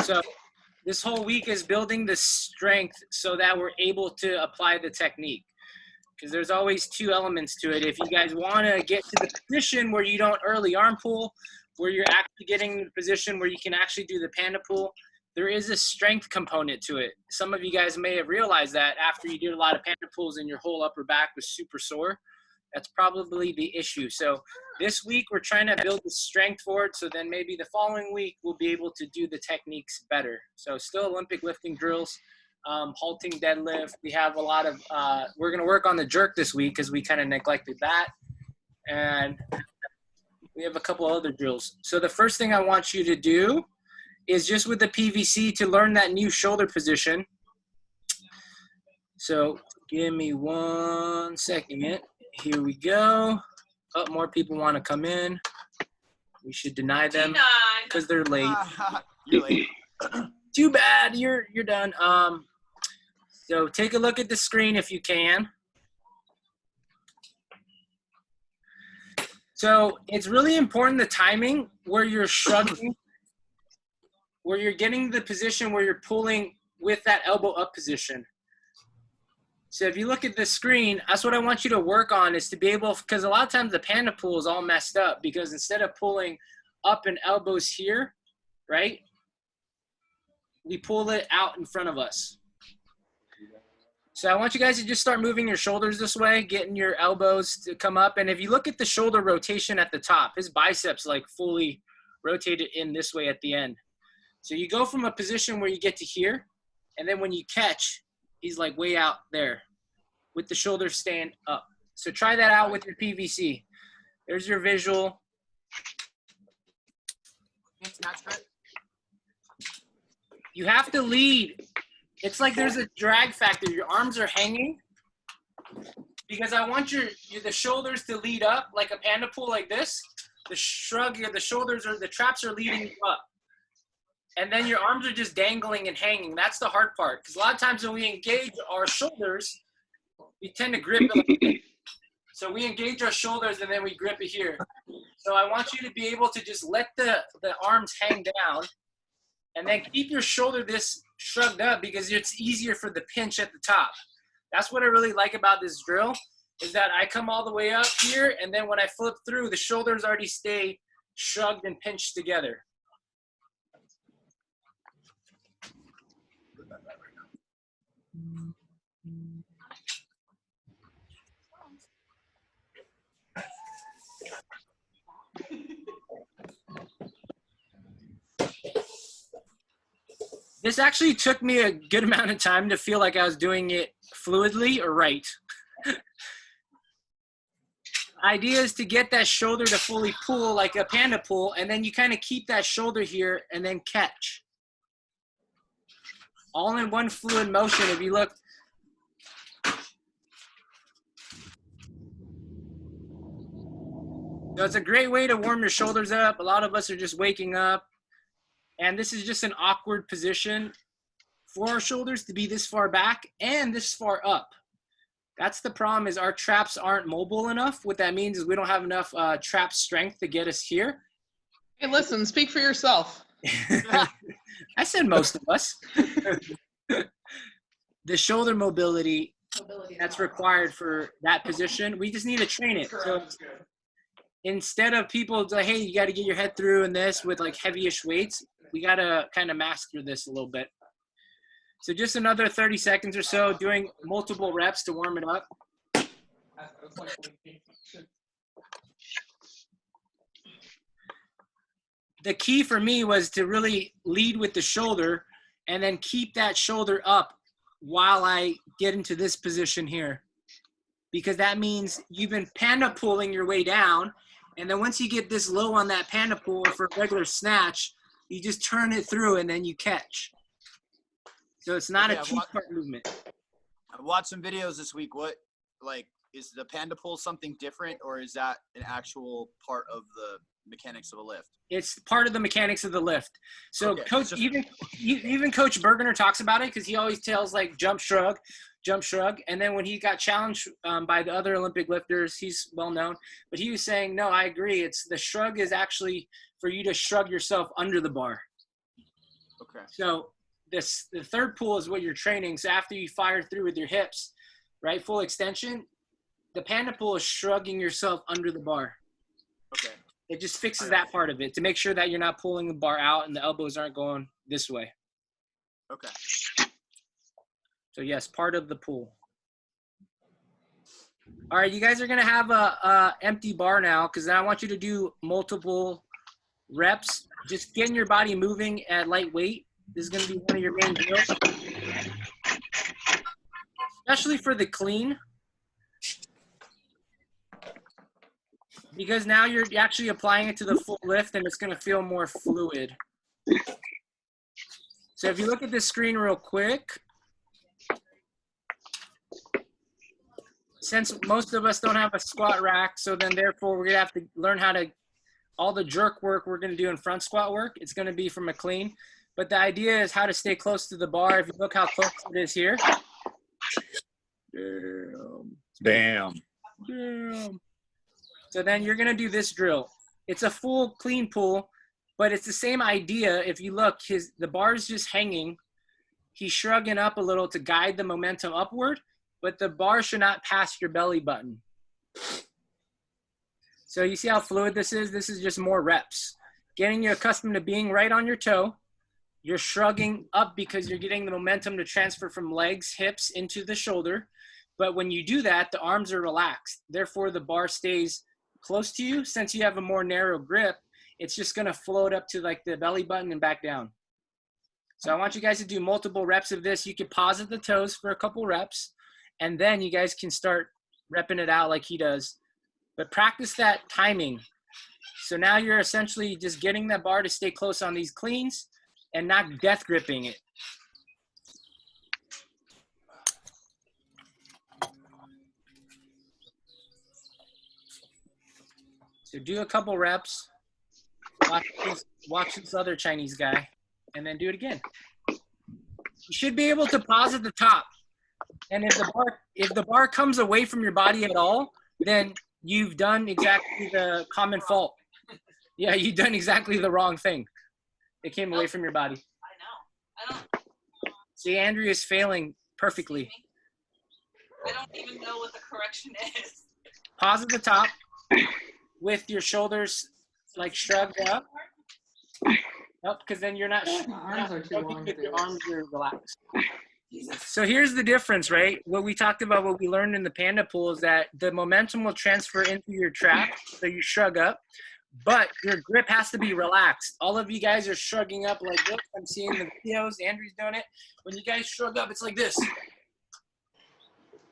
So this whole week is building the strength so that we're able to apply the technique. Because there's always two elements to it. If you guys want to get to the position where you don't early arm pull, where you're actually getting the position where you can actually do the panda pull, there is a strength component to it. Some of you guys may have realized that after you did a lot of panda pulls and your whole upper back was super sore. That's probably the issue. So this week we're trying to build the strength for it, so then maybe the following week we'll be able to do the techniques better. So still Olympic lifting drills, halting deadlift. We have a lot of, we're going to work on the jerk this week because we kind of neglected that. And we have a couple other drills. So the first thing I want you to do is just with the PVC to learn that new shoulder position. So give me 1 second. Here we go. Oh, more people want to come in. We should deny them because they're late. You're late. Too bad. You're done. So take a look at the screen if you can. So it's really important the timing where you're shrugging, where you're getting the position where you're pulling with that elbow up position. So if you look at the screen, that's what I want you to work on, is to be able, because a lot of times the panda pull is all messed up because instead of pulling up and elbows here, right, we pull it out in front of us. So I want you guys to just start moving your shoulders this way, getting your elbows to come up. And if you look at the shoulder rotation at the top, his biceps like fully rotated in this way at the end. So you go from a position where you get to here, and then when you catch, he's like way out there with the shoulders staying up. So try that out with your PVC. There's your visual. You have to lead. It's like there's a drag factor. Your arms are hanging because I want the shoulders to lead up like a panda pull like this. The shrug, the shoulders or the traps are leading you up. And then your arms are just dangling and hanging. That's the hard part. Because a lot of times when we engage our shoulders, we tend to grip it. So we engage our shoulders and then we grip it here. So I want you to be able to just let the arms hang down and then keep your shoulder this shrugged up because it's easier for the pinch at the top. That's what I really like about this drill, is that I come all the way up here, and then when I flip through, the shoulders already stay shrugged and pinched together. This actually took me a good amount of time to feel like I was doing it fluidly or right. Idea is to get that shoulder to fully pull like a panda pull, and then you kind of keep that shoulder here and then catch. All in one fluid motion. If you look, so it's a great way to warm your shoulders up. A lot of us are just waking up, and this is just an awkward position for our shoulders to be this far back and this far up. That's the problem, is our traps aren't mobile enough. What that means is we don't have enough trap strength to get us here. Hey, listen, speak for yourself. I said most of us. The shoulder mobility that's required for that position, we just need to train it. So instead of people say, hey, you got to get your head through in this with like heavyish weights, we got to kind of master this a little bit. So just another 30 seconds or so, doing multiple reps to warm it up. The key for me was to really lead with the shoulder and then keep that shoulder up while I get into this position here. Because that means you've been panda pulling your way down, and then once you get this low on that panda pull for a regular snatch, you just turn it through and then you catch. So it's not a two-part movement. I watched some videos this week. What, like, is the panda pull something different, or is that an actual part of the mechanics of a lift? It's part of the mechanics of the lift. So okay, Coach, even Coach Bergener talks about it, because he always tells like jump shrug. And then when he got challenged by the other Olympic lifters, he's well known, but he was saying, no, I agree. It's the shrug is actually for you to shrug yourself under the bar. Okay. Okay. So the third pull is what you're training. So after you fire through with your hips, right, full extension, the panda pull is shrugging yourself under the bar. Okay. It just fixes that part of it to make sure that you're not pulling the bar out and the elbows aren't going this way. Okay. So yes, part of the pull. All right, you guys are gonna have a empty bar now because I want you to do multiple reps. Just getting your body moving at light weight. This is gonna be one of your main drills, especially for the clean, because now you're actually applying it to the full lift and it's gonna feel more fluid. So if you look at this screen real quick, since most of us don't have a squat rack, so then therefore we're gonna have to learn how to, all the jerk work we're gonna do in front squat work, it's gonna be from a clean. But the idea is how to stay close to the bar. If you look how close it is here. Damn. So then you're gonna do this drill. It's a full clean pull, but it's the same idea. If you look, the bar is just hanging. He's shrugging up a little to guide the momentum upward, but the bar should not pass your belly button. So you see how fluid this is? This is just more reps. Getting you accustomed to being right on your toe. You're shrugging up because you're getting the momentum to transfer from legs, hips into the shoulder. But when you do that, the arms are relaxed. Therefore, the bar stays close to you. Since you have a more narrow grip, it's just gonna float up to like the belly button and back down. So I want you guys to do multiple reps of this. You can pause at the toes for a couple reps, and then you guys can start repping it out like he does. But practice that timing. So now you're essentially just getting that bar to stay close on these cleans and not death gripping it. So do a couple reps, watch this other Chinese guy, and then do it again. You should be able to pause at the top. And if the bar comes away from your body at all, then you've done exactly the common fault. Yeah, you've done exactly the wrong thing. It came away from your body. I know. I don't. See, Andrea's failing perfectly. I don't even know what the correction is. Pause at the top with your shoulders like shrugged up. Nope, because then you're not arms are too shrugging long with for your this. arms are relaxed. So here's the difference, right? What we talked about, what we learned in the panda pool is that the momentum will transfer into your trap, so you shrug up, but your grip has to be relaxed. All of you guys are shrugging up like this. I'm seeing the videos. Andrew's doing it. When you guys shrug up, it's like this.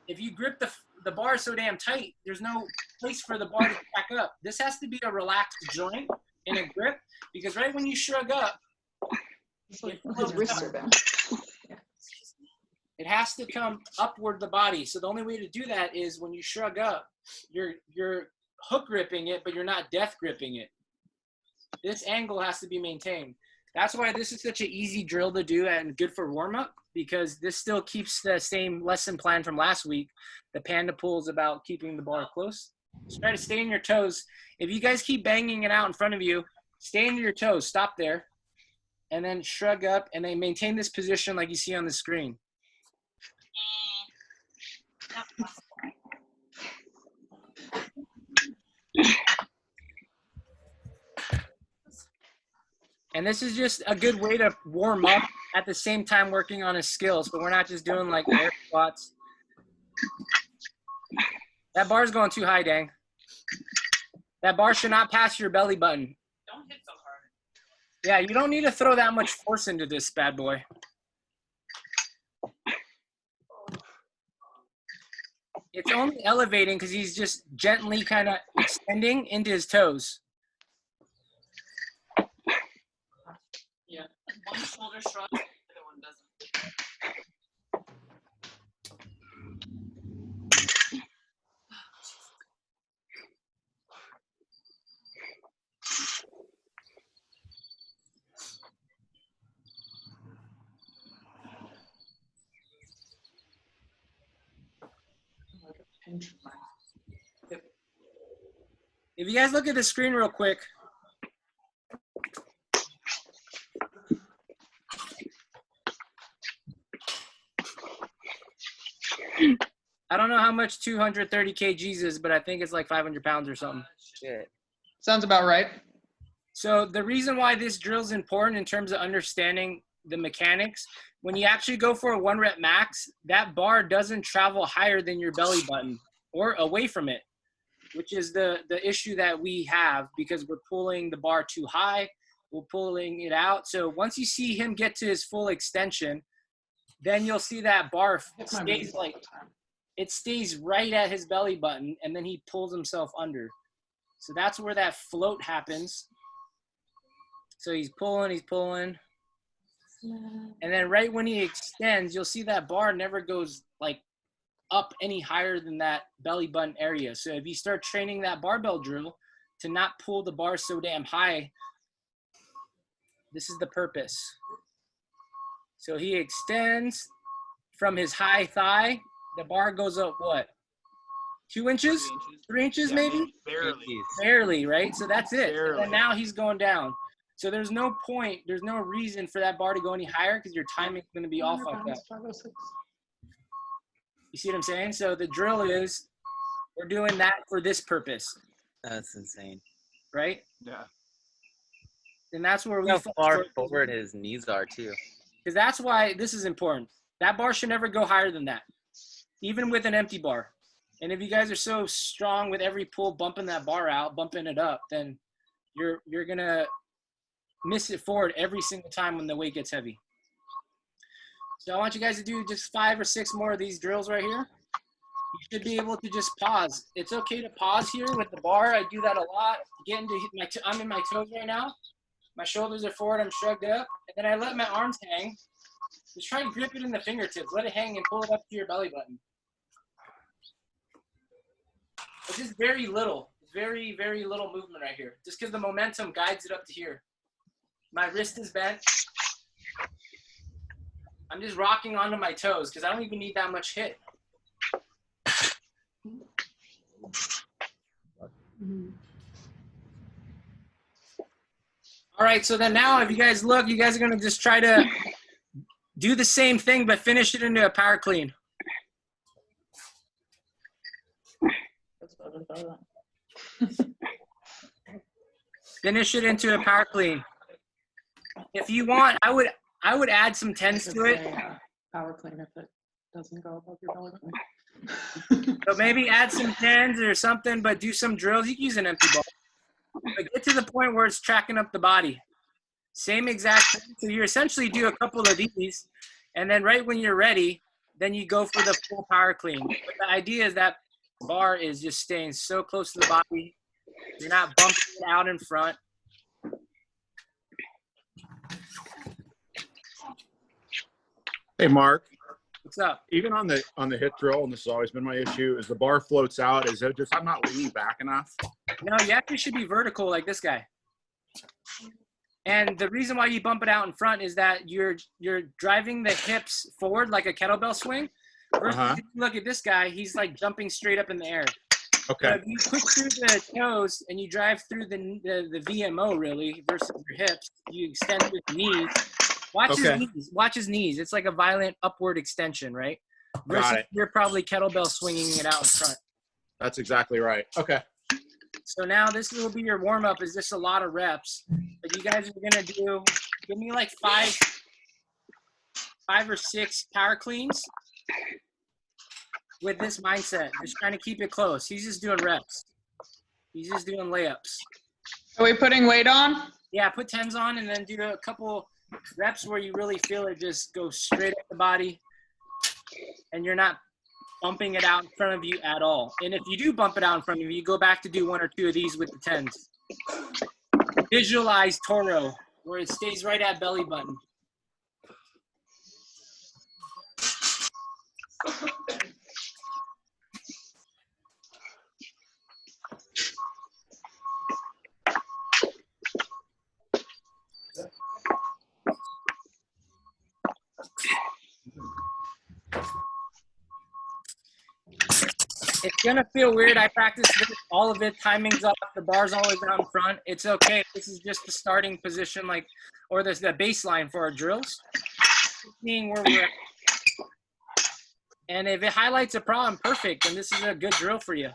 If you grip the bar so damn tight, there's no place for the bar to back up. This has to be a relaxed joint in a grip, because right when you shrug up, His wrists are down. it has to come upward the body. So the only way to do that is when you shrug up, you're hook gripping it, but you're not death gripping it. This angle has to be maintained. That's why this is such an easy drill to do and good for warm-up, because this still keeps the same lesson plan from last week. The panda pull is about keeping the bar close. Just try to stay in your toes. If you guys keep banging it out in front of you, stay in your toes, stop there, and then shrug up, and then maintain this position like you see on the screen. And this is just a good way to warm up at the same time working on his skills, but we're not just doing like air squats. That bar's going too high, dang. That bar should not pass your belly button. Don't hit so hard. Yeah, you don't need to throw that much force into this bad boy. It's only elevating because he's just gently kind of extending into his toes. Yeah. One shoulder shrugs, the other one doesn't. If you guys look at the screen real quick. I don't know how much 230 kgs is, but I think it's like 500 pounds or something. Shit. Sounds about right. So the reason why this drill is important in terms of understanding the mechanics, when you actually go for a 1 rep max, that bar doesn't travel higher than your belly button or away from it, which is the issue that we have because we're pulling the bar too high, we're pulling it out. So once you see him get to his full extension, then you'll see that bar Hit my stays knees. it stays right at his belly button, and then he pulls himself under. So that's where that float happens. So he's pulling. And then right when he extends, you'll see that bar never goes like up any higher than that belly button area. So if you start training that barbell drill to not pull the bar so damn high, this is the purpose. So he extends from his high thigh. The bar goes up what? 2 inches? 3 inches Yeah, maybe? Barely. Barely, right? So that's it. Barely. And now he's going down. So there's no point, there's no reason for that bar to go any higher because your timing's going to be off like that. 506. You see what I'm saying? So the drill is we're doing that for this purpose, That's insane. right? Yeah. And that's where we How far forward his knees are too. because that's why this is important. That bar should never go higher than that, even with an empty bar. And if you guys are so strong with every pull, bumping that bar out, bumping it up, then you're gonna miss it forward every single time when the weight gets heavy. So I want you guys to do just 5 or 6 more of these drills right here. You should be able to just pause. It's okay to pause here with the bar. I do that a lot. I'm in my toes right now. My shoulders are forward. I'm shrugged up. And then I let my arms hang. Just try and grip it in the fingertips. Let it hang and pull it up to your belly button. It's just very little. Very, very little movement right here. Just because the momentum guides it up to here. My wrist is bent. I'm just rocking onto my toes because I don't even need that much hit. All right, so then now if you guys look, you guys are going to just try to do the same thing but finish it into a power clean. Finish it into a power clean. If you want, I would add some tens to it. Power clean if it doesn't go above your belly button. So maybe add some tens or something, but do some drills. You can use an empty ball. But get to the point where it's tracking up the body. Same exact thing. So you essentially do a couple of these, and then right when you're ready, then you go for the full power clean. But the idea is that bar is just staying so close to the body. You're not bumping it out in front. Hey, Mark. What's up? Even on the hip drill, and this has always been my issue, is the bar floats out. Is it just I'm not leaning back enough? No, you actually should be vertical like this guy. And the reason why you bump it out in front is that you're driving the hips forward like a kettlebell swing. Versus if you look at this guy, he's like jumping straight up in the air. Okay. So if you push through the toes and you drive through the VMO really versus your hips, you extend your knees. Watch his knees. Watch his knees. It's like a violent upward extension, right? Versus you're probably kettlebell swinging it out in front. That's exactly right. Okay. So now this will be your warm up. Is just a lot of reps, but you guys are gonna do. Give me like five or six power cleans with this mindset. Just trying to keep it close. He's just doing reps. He's just doing layups. Are we putting weight on? Yeah, put tens on and then do a couple reps where you really feel it just go straight up the body, and you're not bumping it out in front of you at all. And if you do bump it out in front of you, you go back to do 1 or 2 of these with the tens. Visualize Toro, where it stays right at belly button. It's gonna feel weird. I practice this, all of it. Timing's up. The bar's always out in front. It's okay. This is just the starting position, or the baseline for our drills. Seeing where we're at. And if it highlights a problem, perfect. And this is a good drill for you.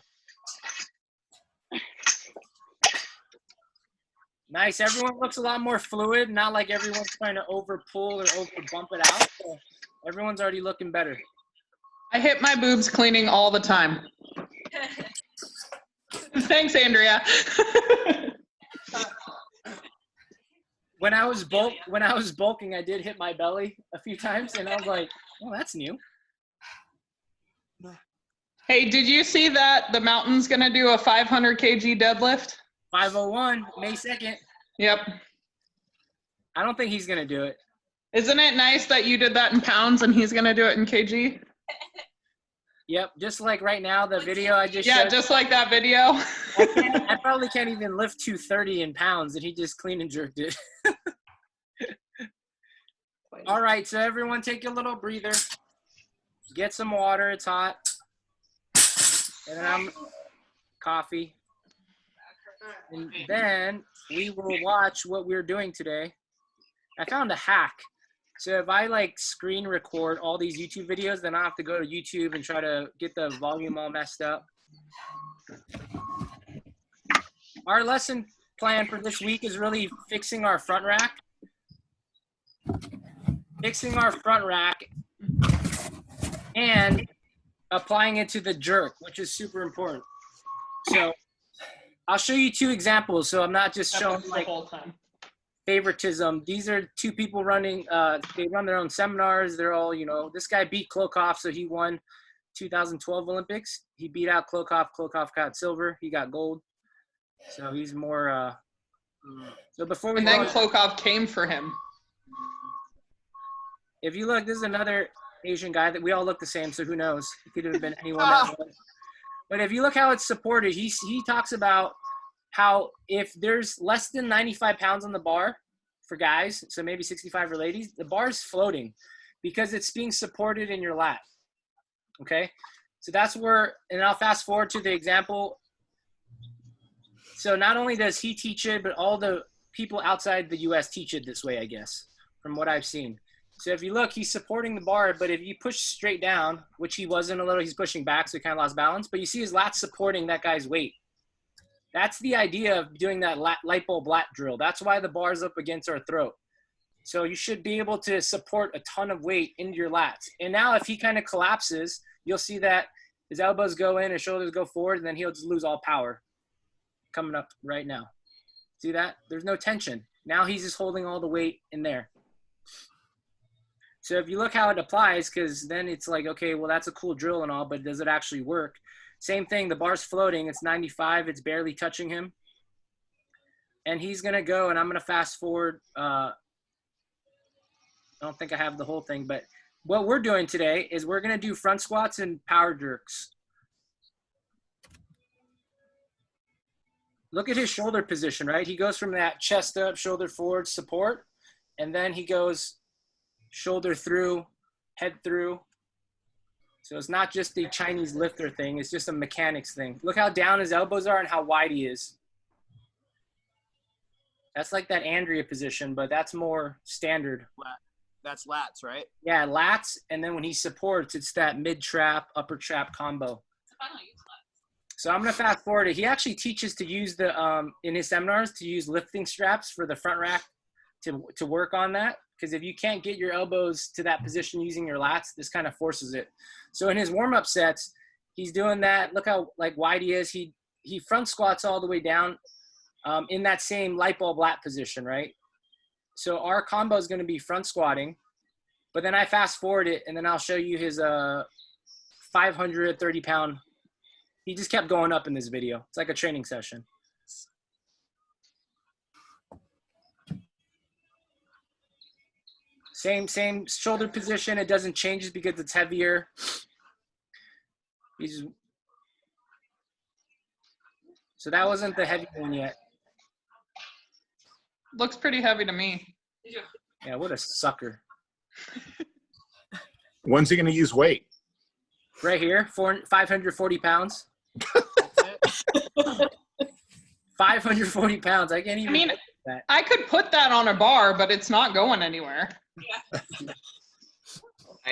Nice. Everyone looks a lot more fluid. Not like everyone's trying to over pull or over bump it out. So everyone's already looking better. I hit my boobs cleaning all the time. Thanks, Andrea. When I was bulking, I did hit my belly a few times, and I was like, "Oh, that's new." Hey, did you see that the Mountain's gonna do a 500 kg deadlift? 501, May 2nd. Yep. I don't think he's gonna do it. Isn't it nice that you did that in pounds and he's gonna do it in kg? Yep, just like right now, the video I just Yeah, showed. just like that video. I probably can't even lift 230 in pounds, and he just clean and jerked it. All right, so everyone take a little breather. Get some water, it's hot. And then I'm coffee. And then we will watch what we're doing today. I found a hack. So if I like screen record all these YouTube videos, then I have to go to YouTube and try to get the volume all messed up. Our lesson plan for this week is really fixing our front rack. Fixing our front rack and applying it to the jerk, which is super important. So I'll show you two examples. So I'm not just showing the like whole time. favoritism. These are two people running, they run their own seminars. They're all, you know, this guy beat Klokov, so he won 2012 Olympics. He beat out Klokov. Klokov got silver. He got gold. So he's more, so before we And go then on- Klokov came for him. if you look, this is another Asian guy that we all look the same, so who knows? It could have been anyone that was. But if you look how it's supported, he talks about how if there's less than 95 pounds on the bar for guys, so maybe 65 for ladies, the bar is floating because it's being supported in your lat. Okay? So that's where, and I'll fast forward to the example. So not only does he teach it, but all the people outside the US teach it this way, I guess, from what I've seen. So if you look, he's supporting the bar, but if you push straight down, which he wasn't a little, he's pushing back, so he kind of lost balance, but you see his lats supporting that guy's weight. That's the idea of doing that light bulb lat drill. That's why the bar's up against our throat. So you should be able to support a ton of weight into your lats. And now if he kind of collapses, you'll see that his elbows go in, his shoulders go forward, and then he'll just lose all power coming up right now. See that? There's no tension. Now he's just holding all the weight in there. So if you look how it applies, because then it's like, okay, well, that's a cool drill and all, but does it actually work? Same thing, the bar's floating. It's 95. It's barely touching him. And he's going to go, and I'm going to fast forward. I don't think I have the whole thing, but what we're doing today is we're going to do front squats and power jerks. Look at his shoulder position, right? He goes from that chest up, shoulder forward support, and then he goes shoulder through, head through. So it's not just the Chinese lifter thing. It's just a mechanics thing. Look how down his elbows are and how wide he is. That's like that Andrea position, but that's more standard. That's lats, right? Yeah, lats, and then when he supports, it's that mid-trap, upper-trap combo. So I'm going to fast forward it. He actually teaches to use the, in his seminars, to use lifting straps for the front rack to work on that. Because if you can't get your elbows to that position using your lats, this kind of forces it. So in his warm-up sets, he's doing that. Look how like wide he is. He front squats all the way down in that same light bulb lat position, right? So our combo is going to be front squatting. But then I fast forward it, and then I'll show you his 530-pound. He just kept going up in this video. It's like a training session. Same shoulder position. It doesn't change just because it's heavier. So that wasn't the heavy one yet. Looks pretty heavy to me. Yeah, what a sucker. When's he going to use weight? Right here, 540 pounds. 540 pounds. I can't even. I mean, that. I could put that on a bar, but it's not going anywhere.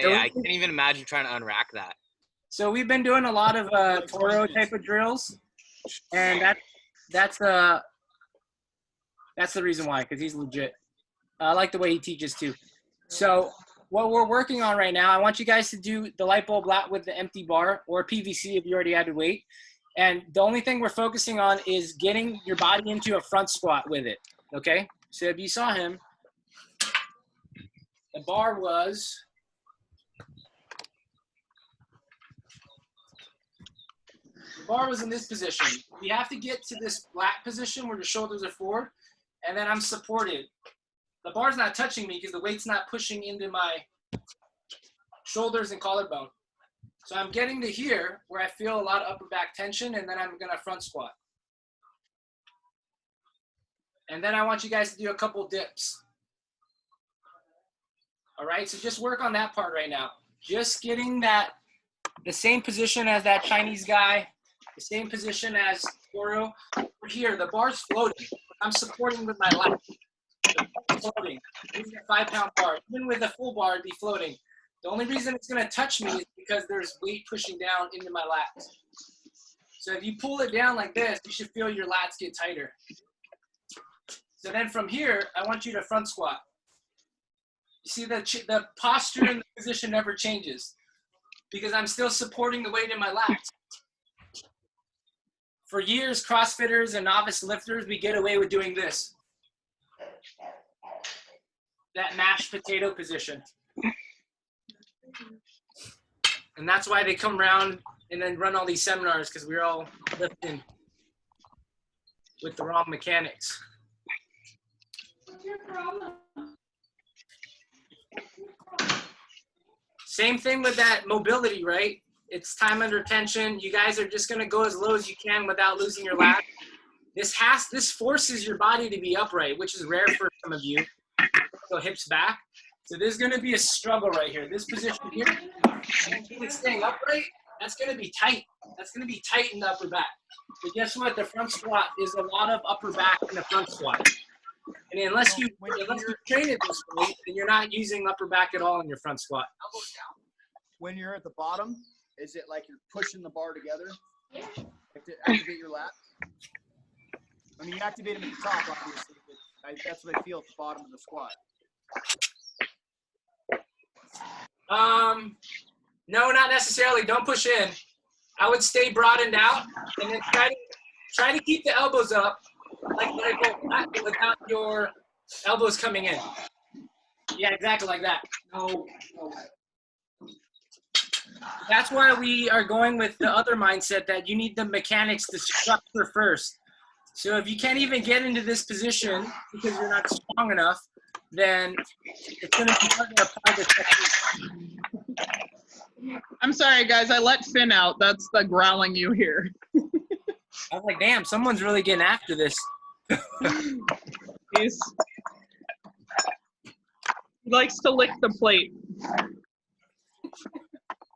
I can't even imagine trying to unrack that. So we've been doing a lot of Toro type of drills, and that's the reason why, because he's legit. I like the way he teaches too. So what we're working on right now, I want you guys to do the light bulb lat with the empty bar, or PVC if you already added weight. And the only thing we're focusing on is getting your body into a front squat with it, okay? So if you saw him, the bar was in this position. We have to get to this lat position where the shoulders are forward, and then I'm supported. The bar's not touching me because the weight's not pushing into my shoulders and collarbone. So I'm getting to here where I feel a lot of upper back tension, and then I'm gonna front squat. And then I want you guys to do a couple dips. All right, so just work on that part right now. Just getting the same position as that Chinese guy, the same position as Toro. We're here, the bar's floating. I'm supporting with my lat. The bar's floating. This is a 5-pound bar. Even with a full bar, it'd be floating. The only reason it's gonna touch me is because there's weight pushing down into my lats. So if you pull it down like this, you should feel your lats get tighter. So then from here, I want you to front squat. You see the posture and the position never changes because I'm still supporting the weight in my lats. For years, CrossFitters and novice lifters, we get away with doing this. That mashed potato position. And that's why they come around and then run all these seminars, because we're all lifting with the wrong mechanics. What's your problem? Same thing with that mobility, right? It's time under tension. You guys are just gonna go as low as you can without losing your lat. This forces your body to be upright, which is rare for some of you. So hips back. So there's gonna be a struggle right here. This position here, it's staying upright, that's gonna be tight. That's gonna be tight in the upper back. But guess what? The front squat is a lot of upper back in the front squat. And unless you train it this way, then you're not using upper back at all in your front squat. When you're at the bottom, is it like you're pushing the bar together? Like to activate your lats? I mean, you activate them at the top, obviously, but that's what I feel at the bottom of the squat. No, not necessarily. Don't push in. I would stay broadened out and then try to keep the elbows up, like without your elbows coming in. Yeah, exactly like that. No. That's why we are going with the other mindset that you need the mechanics to structure first. So if you can't even get into this position because you're not strong enough, then it's going to be hard to apply the technique. I'm sorry, guys. I let Finn out. That's the growling you hear. I was like, damn, someone's really getting after this. He likes to lick the plate.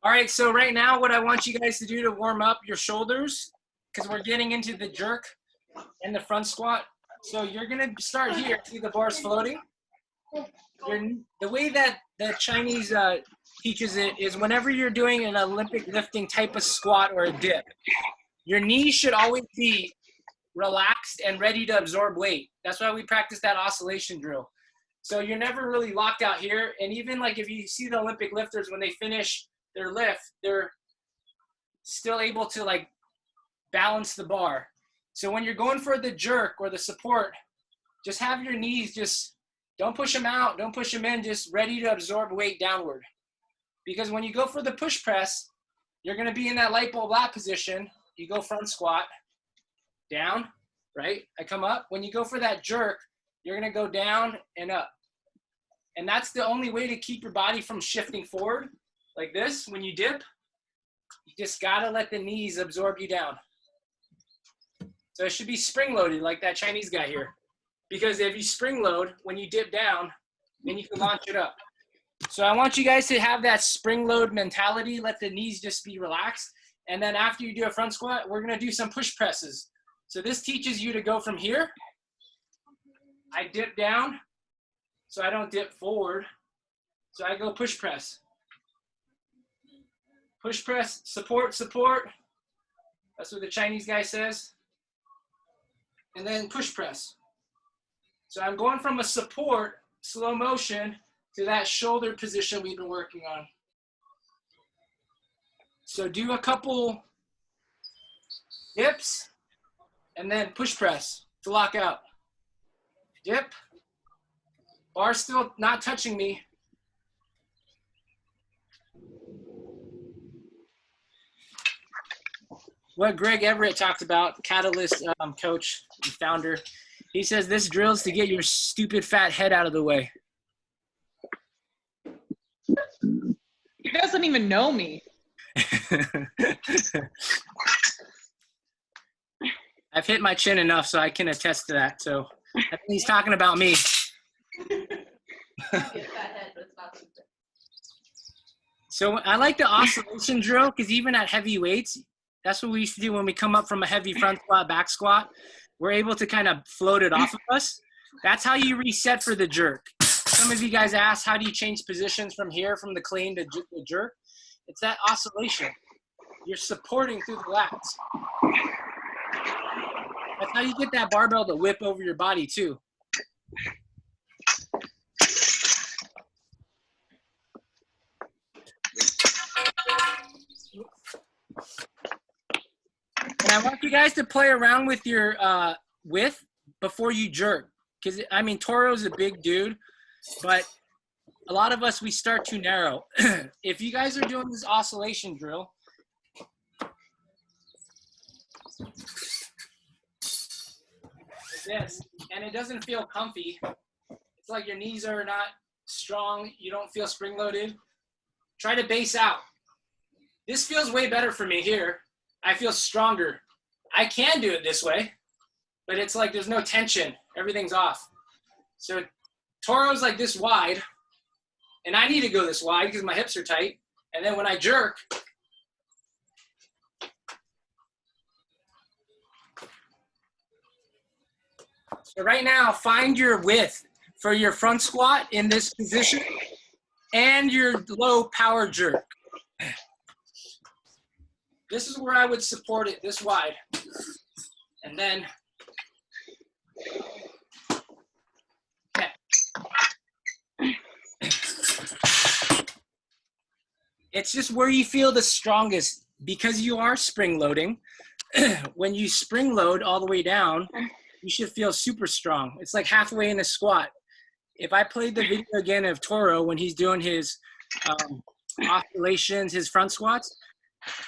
All right, so right now what I want you guys to do to warm up your shoulders, because we're getting into the jerk and the front squat. So you're going to start here. See the bars floating? The way that the Chinese teaches it is whenever you're doing an Olympic lifting type of squat or a dip, your knees should always be relaxed and ready to absorb weight. That's why we practice that oscillation drill. So you're never really locked out here. And even like if you see the Olympic lifters, when they finish their lift, they're still able to like balance the bar. So when you're going for the jerk or the support, just have your knees don't push them out, don't push them in, just ready to absorb weight downward. Because when you go for the push press, you're gonna be in that light bulb lat position. You go front squat, down, right? I come up. When you go for that jerk, you're gonna go down and up. And that's the only way to keep your body from shifting forward. Like this, when you dip, you just gotta let the knees absorb you down. So it should be spring loaded like that Chinese guy here. Because if you spring load, when you dip down, then you can launch it up. So I want you guys to have that spring load mentality, let the knees just be relaxed. And then after you do a front squat, we're gonna do some push presses. So this teaches you to go from here. I dip down, so I don't dip forward. So I go push press. push press, support, support. That's what the Chinese guy says. And then push press. So I'm going from a support, slow motion, to that shoulder position we've been working on. So do a couple dips, and then push press to lock out. Dip. Bar still not touching me. What Greg Everett talked about, Catalyst coach and founder, he says this drill's to get your stupid fat head out of the way. He doesn't even know me. I've hit my chin enough so I can attest to that. So I think he's talking about me. So I like the oscillation drill because even at heavy weights, that's what we used to do when we come up from a heavy front squat, back squat. We're able to kind of float it off of us. That's how you reset for the jerk. Some of you guys asked, how do you change positions from here, from the clean to the jerk? It's that oscillation. You're supporting through the lats. That's how you get that barbell to whip over your body too. And I want you guys to play around with your width before you jerk. Because, I mean, Toro's a big dude, but a lot of us, we start too narrow. If you guys are doing this oscillation drill, this, and it doesn't feel comfy, it's like your knees are not strong, you don't feel spring loaded, try to base out. This feels way better for me here. I feel stronger. I can do it this way, but it's like there's no tension. Everything's off. So Toro's like this wide, and I need to go this wide because my hips are tight. And then when I jerk, so right now, find your width for your front squat in this position and your low power jerk. This is where I would support it this wide. And then, okay. It's just where you feel the strongest because you are spring loading. When you spring load all the way down, you should feel super strong. It's like halfway in a squat. If I played the video again of Toro when he's doing his oscillations, his front squats,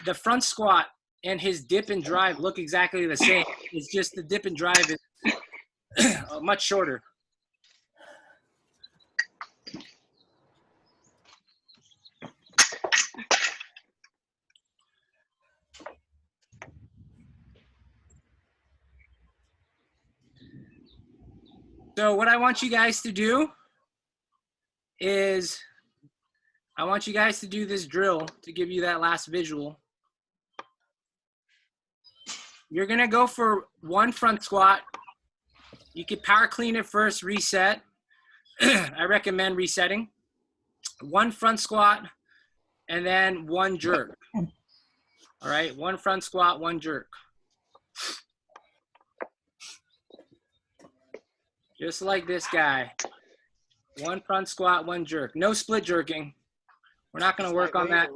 the front squat and his dip and drive look exactly the same. It's just the dip and drive is much shorter. So what I want you guys to do is I want you guys to do this drill to give you that last visual. You're gonna go for one front squat. You could power clean it first, reset. I recommend resetting. One front squat, and then one jerk. All right, one front squat, one jerk. Just like this guy. One front squat, one jerk. No split jerking. We're not going to work on that.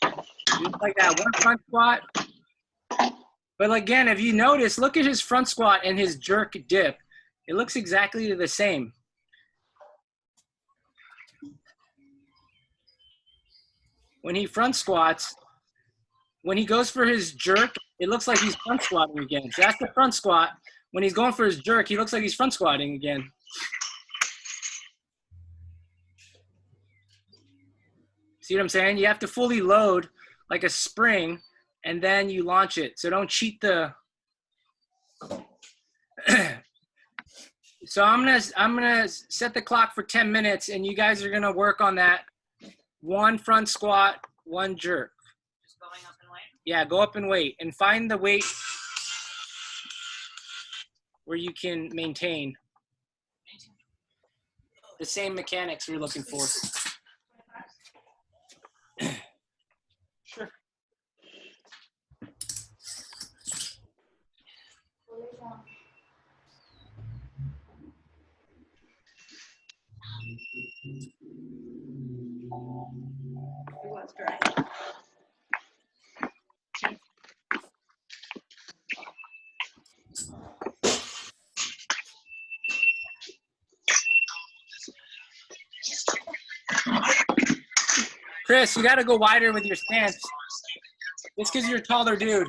Just like that, one front squat. But again, if you notice, look at his front squat and his jerk dip. It looks exactly the same. When he front squats, when he goes for his jerk, it looks like he's front squatting again. So that's the front squat. When he's going for his jerk, he looks like he's front squatting again. See what I'm saying? You have to fully load like a spring, and then you launch it. So don't cheat the. So I'm gonna set the clock for 10 minutes, and you guys are gonna work on that. One front squat, one jerk. Just going up and weight? Yeah, go up and wait, and find the weight where you can maintain the same mechanics we're looking for. Chris, you got to go wider with your stance. Just because you're a taller dude.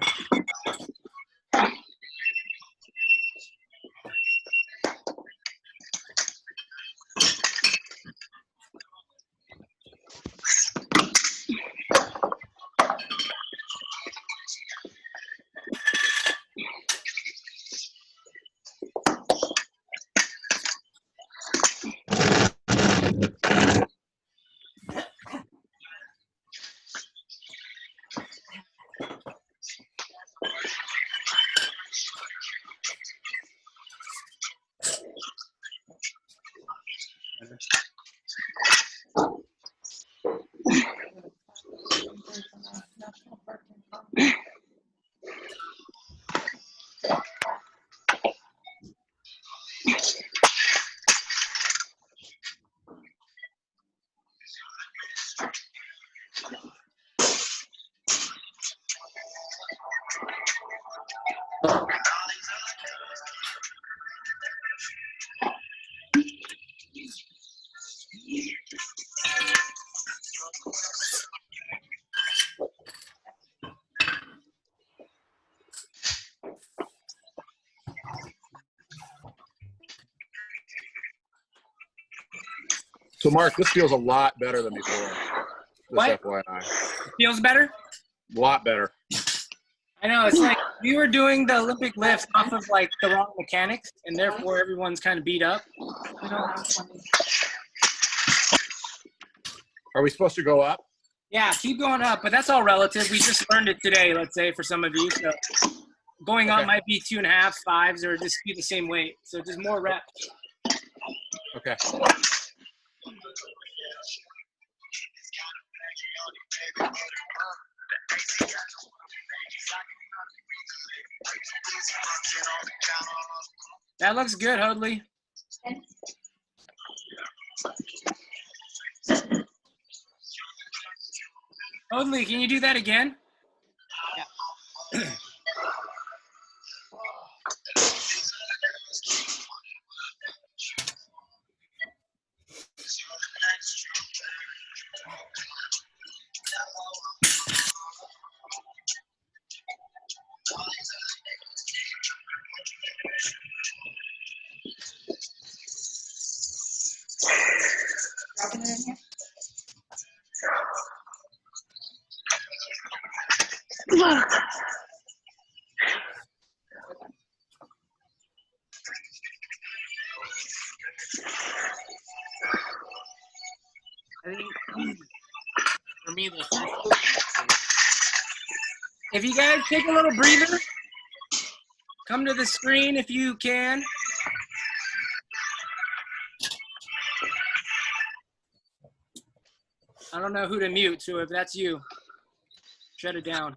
So, Mark, this feels a lot better than before. Just What? FYI. Feels better? A lot better. I know. It's like we were doing the Olympic lifts off of like the wrong mechanics, and therefore everyone's kind of beat up. We don't have 20. Are we supposed to go up? Yeah, keep going up, but that's all relative. We just learned it today, let's say, for some of you. So going up Okay. might be 2.5, 5s, or just be the same weight. So just more reps. Okay. That looks good, Hoadley. Hoadley, can you do that again? Dropping it in here. I think for me, the first If you guys take a little breather, come to the screen if you can. I don't know who to mute, so if that's you, shut it down.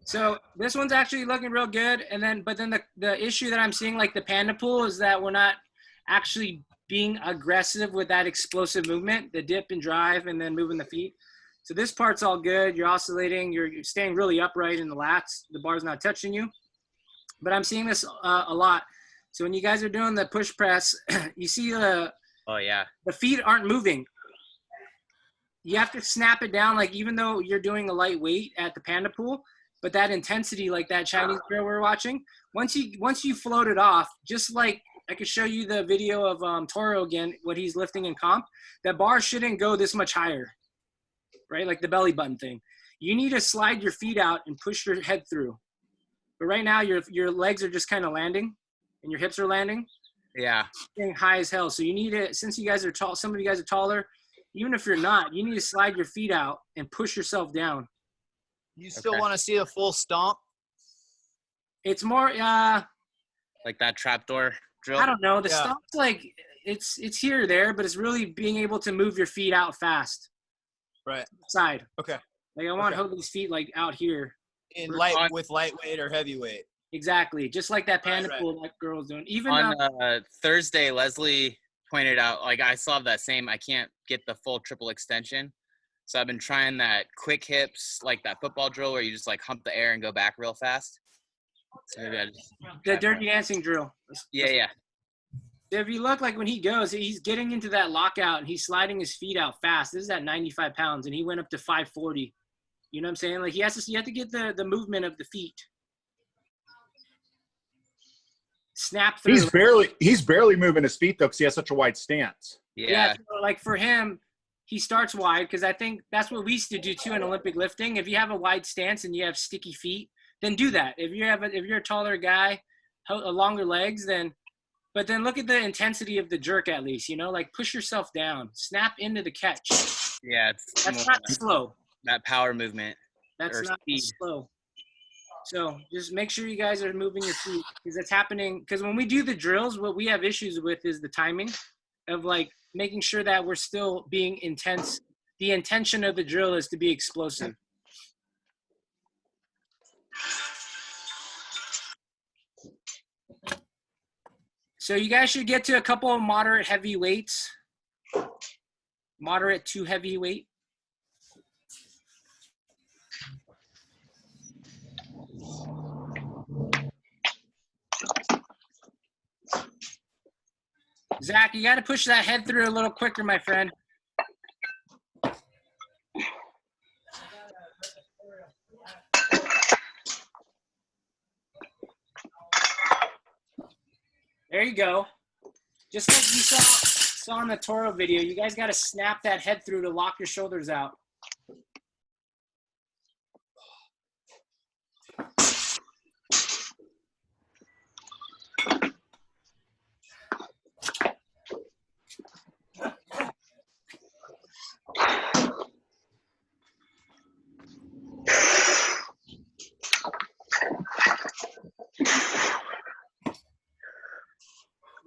So this one's actually looking real good, but then the issue that I'm seeing, like the panda pool, is that we're not actually being aggressive with that explosive movement, the dip and drive, and then moving the feet. So this part's all good. You're oscillating. You're staying really upright in the lats. The bar's not touching you. But I'm seeing this a lot. So when you guys are doing the push press, you see the feet aren't moving. You have to snap it down, like even though you're doing a light weight at the panda pool, but that intensity, like that Chinese girl we're watching, once you float it off, just like I could show you the video of Toro again, what he's lifting in comp, that bar shouldn't go this much higher, right? Like the belly button thing. You need to slide your feet out and push your head through. But right now your legs are just kind of landing and your hips are landing. Yeah. Getting high as hell. So you need to, since you guys are tall, some of you guys are taller, even if you're not, you need to slide your feet out and push yourself down. You still Okay. want to see a full stomp? It's more, Like that trapdoor drill. I don't know. The Yeah. stomp's like, it's here or there, but it's really being able to move your feet out fast. Right. Side. Okay. Like I want Okay. Hoadley's feet like out here. In On- with lightweight or heavyweight. Exactly. Just like that panda Right. pool that girl's doing. Even On Thursday, Leslie pointed out, like I still have that same, I can't get the full triple extension. So I've been trying that quick hips, like that football drill where you just like hump the air and go back real fast. So maybe I just The Dirty Dancing drill. yeah. If you look, like when he goes, he's getting into that lockout and he's sliding his feet out fast. This is at 95 pounds and he went up to 540. You know what I'm saying? Like you have to get the movement of the feet. Snap through. He's barely moving his feet though because he has such a wide stance. Yeah. So like for him, he starts wide because I think that's what we used to do too in Olympic lifting. If you have a wide stance and you have sticky feet, then do that. If you're a taller guy, longer legs, but then look at the intensity of the jerk at least, you know, like push yourself down, snap into the catch. Yeah, That's not slow. That power movement. That's or not speed. slow. So just make sure you guys are moving your feet because that's happening. Because when we do the drills, what we have issues with is the timing of like making sure that we're still being intense. The intention of the drill is to be explosive. So you guys should get to a couple of moderate heavy weights. Moderate to heavy weight. Zach, you got to push that head through a little quicker, my friend. There you go. Just like you saw in the Toro video, you guys got to snap that head through to lock your shoulders out.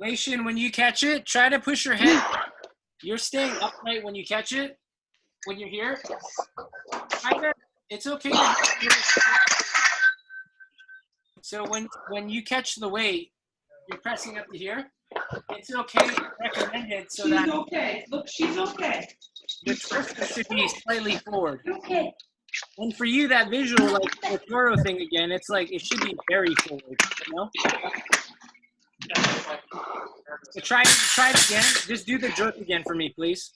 Lation, when you catch it, try to push your head. You're staying upright when you catch it. When you're here, it's okay. So when you catch the weight, you're pressing up to here. It's okay, recommended, so that She's okay. Look, she's okay. the torso should be slightly forward. Okay. And for you, that visual, like the Toro thing again, it's like it should be very forward, you know? So try it again. Just do the jerk again for me, please.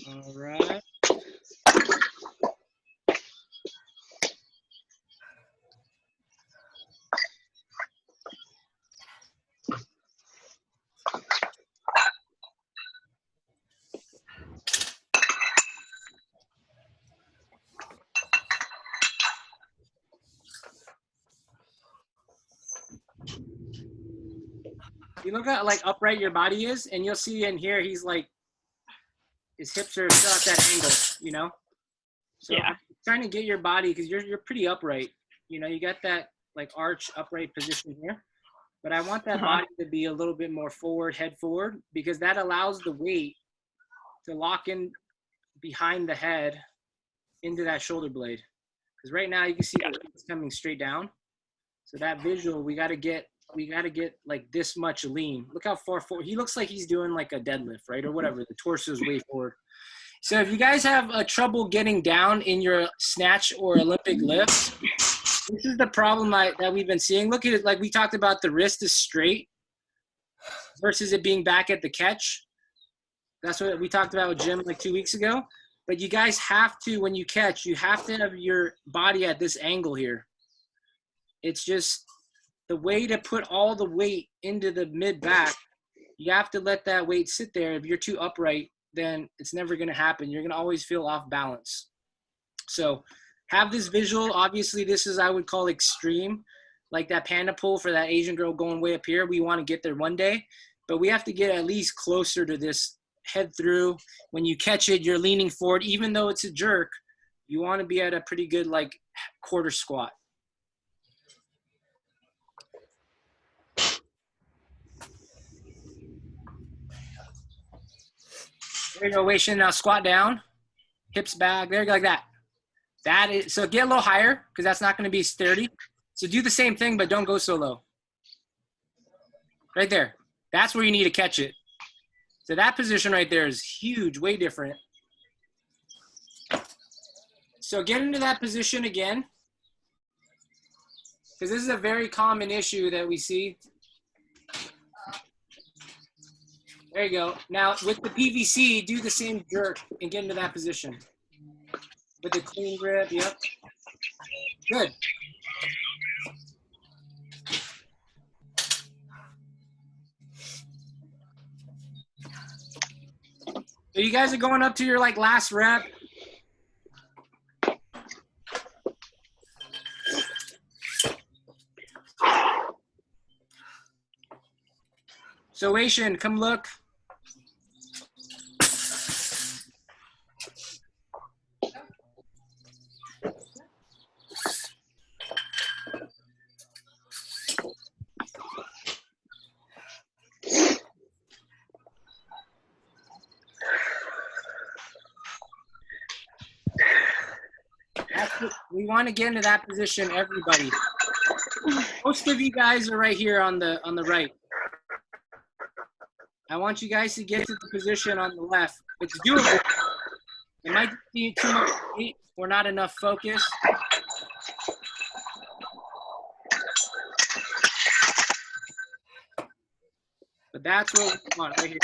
All right. You look at like upright your body is, and you'll see in here he's like his hips are still at that angle, you know. So Yeah. trying to get your body because you're pretty upright. You know, you got that like arch upright position here, but I want that body to be a little bit more forward, head forward, because that allows the weight to lock in behind the head into that shoulder blade. Because right now you can see it's coming straight down. So that visual, we got to get like this much lean. Look how far forward. He looks like he's doing like a deadlift, right? Or whatever. The torso is way forward. So if you guys have trouble getting down in your snatch or Olympic lifts, this is the problem that we've been seeing. Look at it. Like we talked about, the wrist is straight versus it being back at the catch. That's what we talked about with Jim like 2 weeks ago. But you guys have to, when you catch, you have to have your body at this angle here. It's just the way to put all the weight into the mid back. You have to let that weight sit there. If you're too upright, then it's never going to happen. You're going to always feel off balance. So have this visual. Obviously, this is, I would call extreme, like that panda pull for that Asian girl going way up here. We want to get there one day. but we have to get at least closer to this head through. When you catch it, you're leaning forward. Even though it's a jerk, you want to be at a pretty good like quarter squat. There you go, Wei Shin. Now squat down, hips back. There you go, like that. That is, so get a little higher because that's not going to be sturdy. So do the same thing, but don't go so low. Right there. That's where you need to catch it. So that position right there is huge, way different. So get into that position again, because this is a very common issue that we see. There you go. Now with the PVC, do the same jerk and get into that position. With the clean grip, yep. Good. So you guys are going up to your like last rep. So Wei Shin, come look. We want to get into that position, everybody. Most of you guys are right here on the right. I want you guys to get to the position on the left. It's doable. It might be too much weight or not enough focus. But that's what we want right here.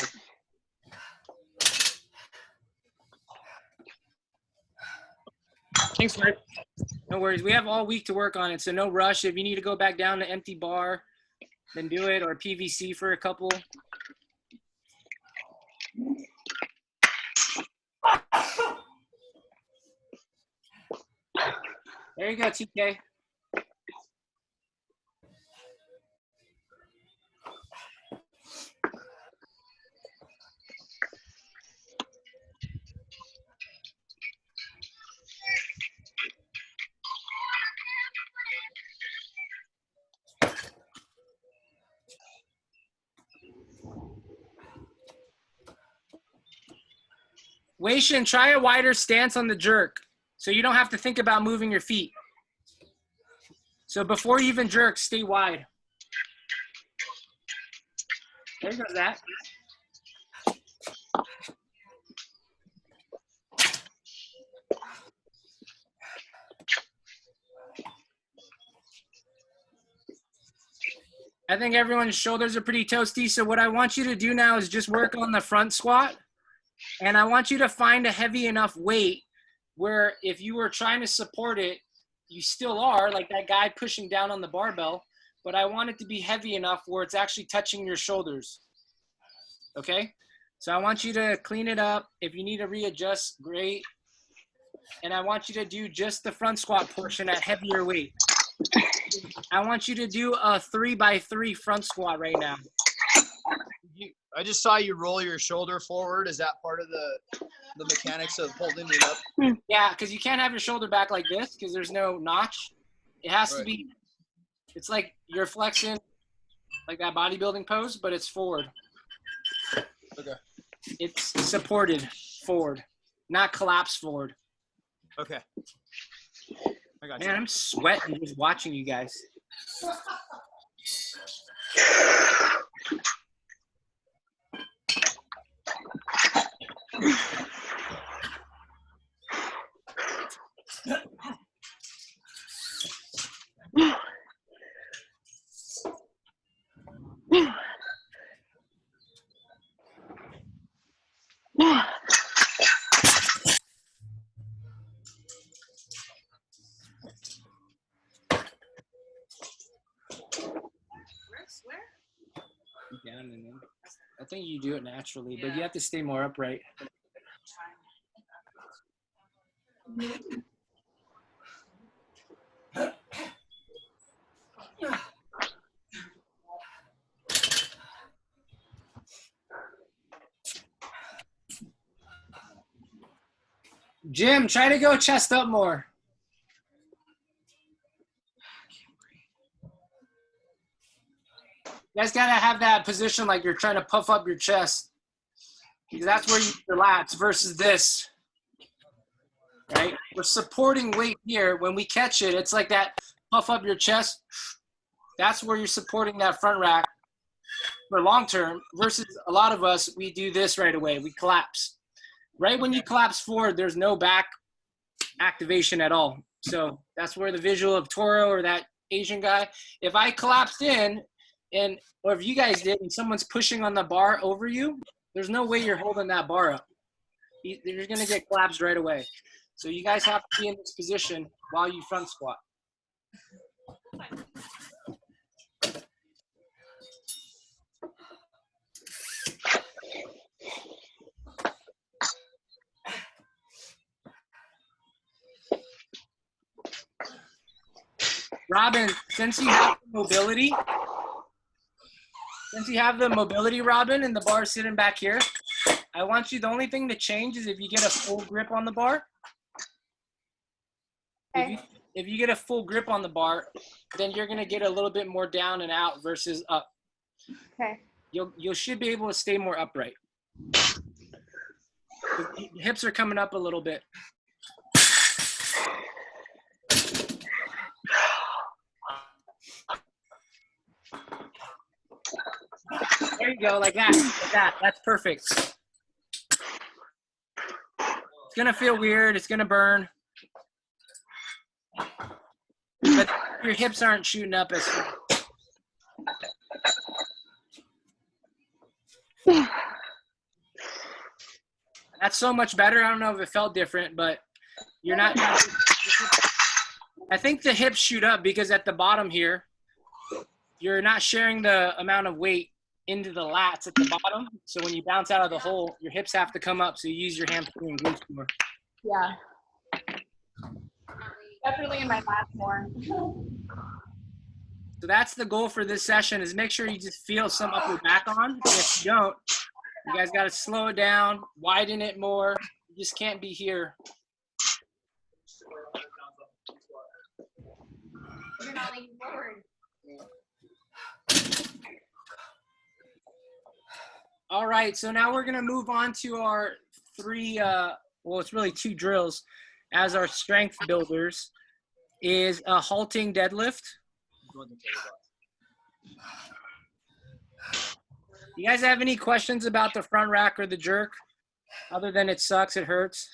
Thanks, Mike. No worries. We have all week to work on it, so no rush. If you need to go back down to empty bar, then do it, or PVC for a couple. There you go, TK. Wei Shin, try a wider stance on the jerk so you don't have to think about moving your feet. So before you even jerk, stay wide. There goes that. I think everyone's shoulders are pretty toasty. So what I want you to do now is just work on the front squat. And I want you to find a heavy enough weight where if you were trying to support it, you still are, like that guy pushing down on the barbell, but I want it to be heavy enough where it's actually touching your shoulders. Okay? So I want you to clean it up. If you need to readjust, great. And I want you to do just the front squat portion at heavier weight. I want you to do a 3x3 front squat right now. I just saw you roll your shoulder forward. Is that part of the mechanics of holding it up? Yeah, because you can't have your shoulder back like this because there's no notch. It has to be, it's like you're flexing like that bodybuilding pose, but it's forward. Okay. It's supported forward, not collapsed forward. Okay. I got you. Man, I'm sweating just watching you guys. Down and in. I think you do it naturally, but you have to stay more upright. Jim, try to go chest up more. You guys gotta have that position like you're trying to puff up your chest. Because that's where you your lats versus this. Right? We're supporting weight here. When we catch it, it's like that puff up your chest. That's where you're supporting that front rack for long term versus a lot of us, we do this right away. We collapse. Right when you collapse forward, there's no back activation at all. So that's where the visual of Toro or that Asian guy, if I collapsed in or if you guys did and someone's pushing on the bar over you, there's no way you're holding that bar up. You're going to get collapsed right away. So you guys have to be in this position while you front squat. Robin, since you have the mobility, Robin, and the bar is sitting back here, I want you, the only thing to change is if you get a full grip on the bar. Okay. If you get a full grip on the bar, then you're gonna get a little bit more down and out versus up. Okay. You should be able to stay more upright. The hips are coming up a little bit. There you go, like that, That's perfect. It's gonna feel weird. It's gonna burn. But your hips aren't shooting up as far. That's so much better. I don't know if it felt different, but you're not. I think the hips shoot up because at the bottom here, you're not sharing the amount of weight into the lats at the bottom. So when you bounce out of the hole, your hips have to come up. So you use your hamstring and glutes more. Yeah. Definitely in my last more. So that's the goal for this session is make sure you just feel some upper back on. And if you don't, you guys got to slow it down, widen it more. You just can't be here. You're not leaning forward. All right, so now we're gonna move on to our it's really 2 drills as our strength builders is a halting deadlift. You guys have any questions about the front rack or the jerk other than it sucks, it hurts?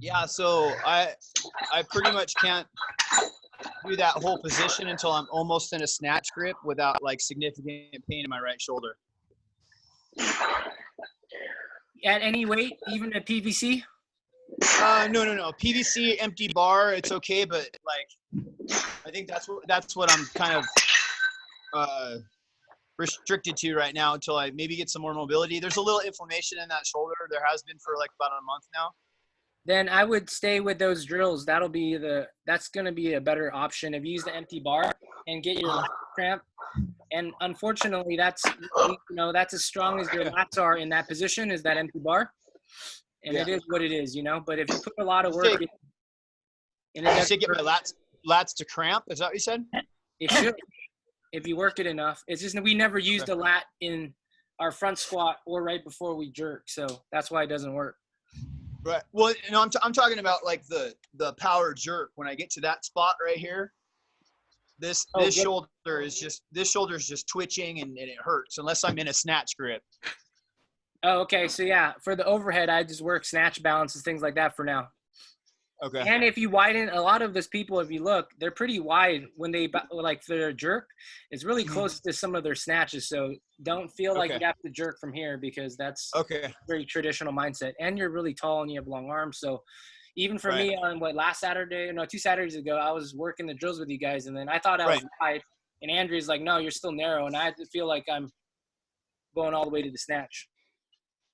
Yeah, so I pretty much can't do that whole position until I'm almost in a snatch grip without like significant pain in my right shoulder. At any weight, even at PVC? No. PVC empty bar, it's okay, but like I think that's what I'm kind of restricted to right now until I maybe get some more mobility. There's a little inflammation in that shoulder. There has been for like about a month now. Then I would stay with those drills. That's going to be a better option if you use the empty bar and get your cramp. And unfortunately, that's as strong as your lats are in that position is that empty bar. And It is what it is, But if you put a lot of work in, and I should get my lats to cramp. Is that what you said? It should, if you work it enough. It's just we never used a lat in our front squat or right before we jerk, so that's why it doesn't work. Right. Well, I'm talking about like the power jerk. When I get to that spot right here, this shoulder is just twitching and it hurts unless I'm in a snatch grip. Oh, okay. So yeah, for the overhead, I just work snatch balances, things like that for now. Okay. And if you widen, a lot of those people, if you look, they're pretty wide when they like for their jerk. It's really close to some of their snatches. So don't feel like you have to jerk from here because that's very traditional mindset. And you're really tall and you have long arms. So even for me on 2 Saturdays ago, I was working the drills with you guys, and then I thought I was wide, and Andrea's like, "No, you're still narrow," and I had to feel like I'm going all the way to the snatch.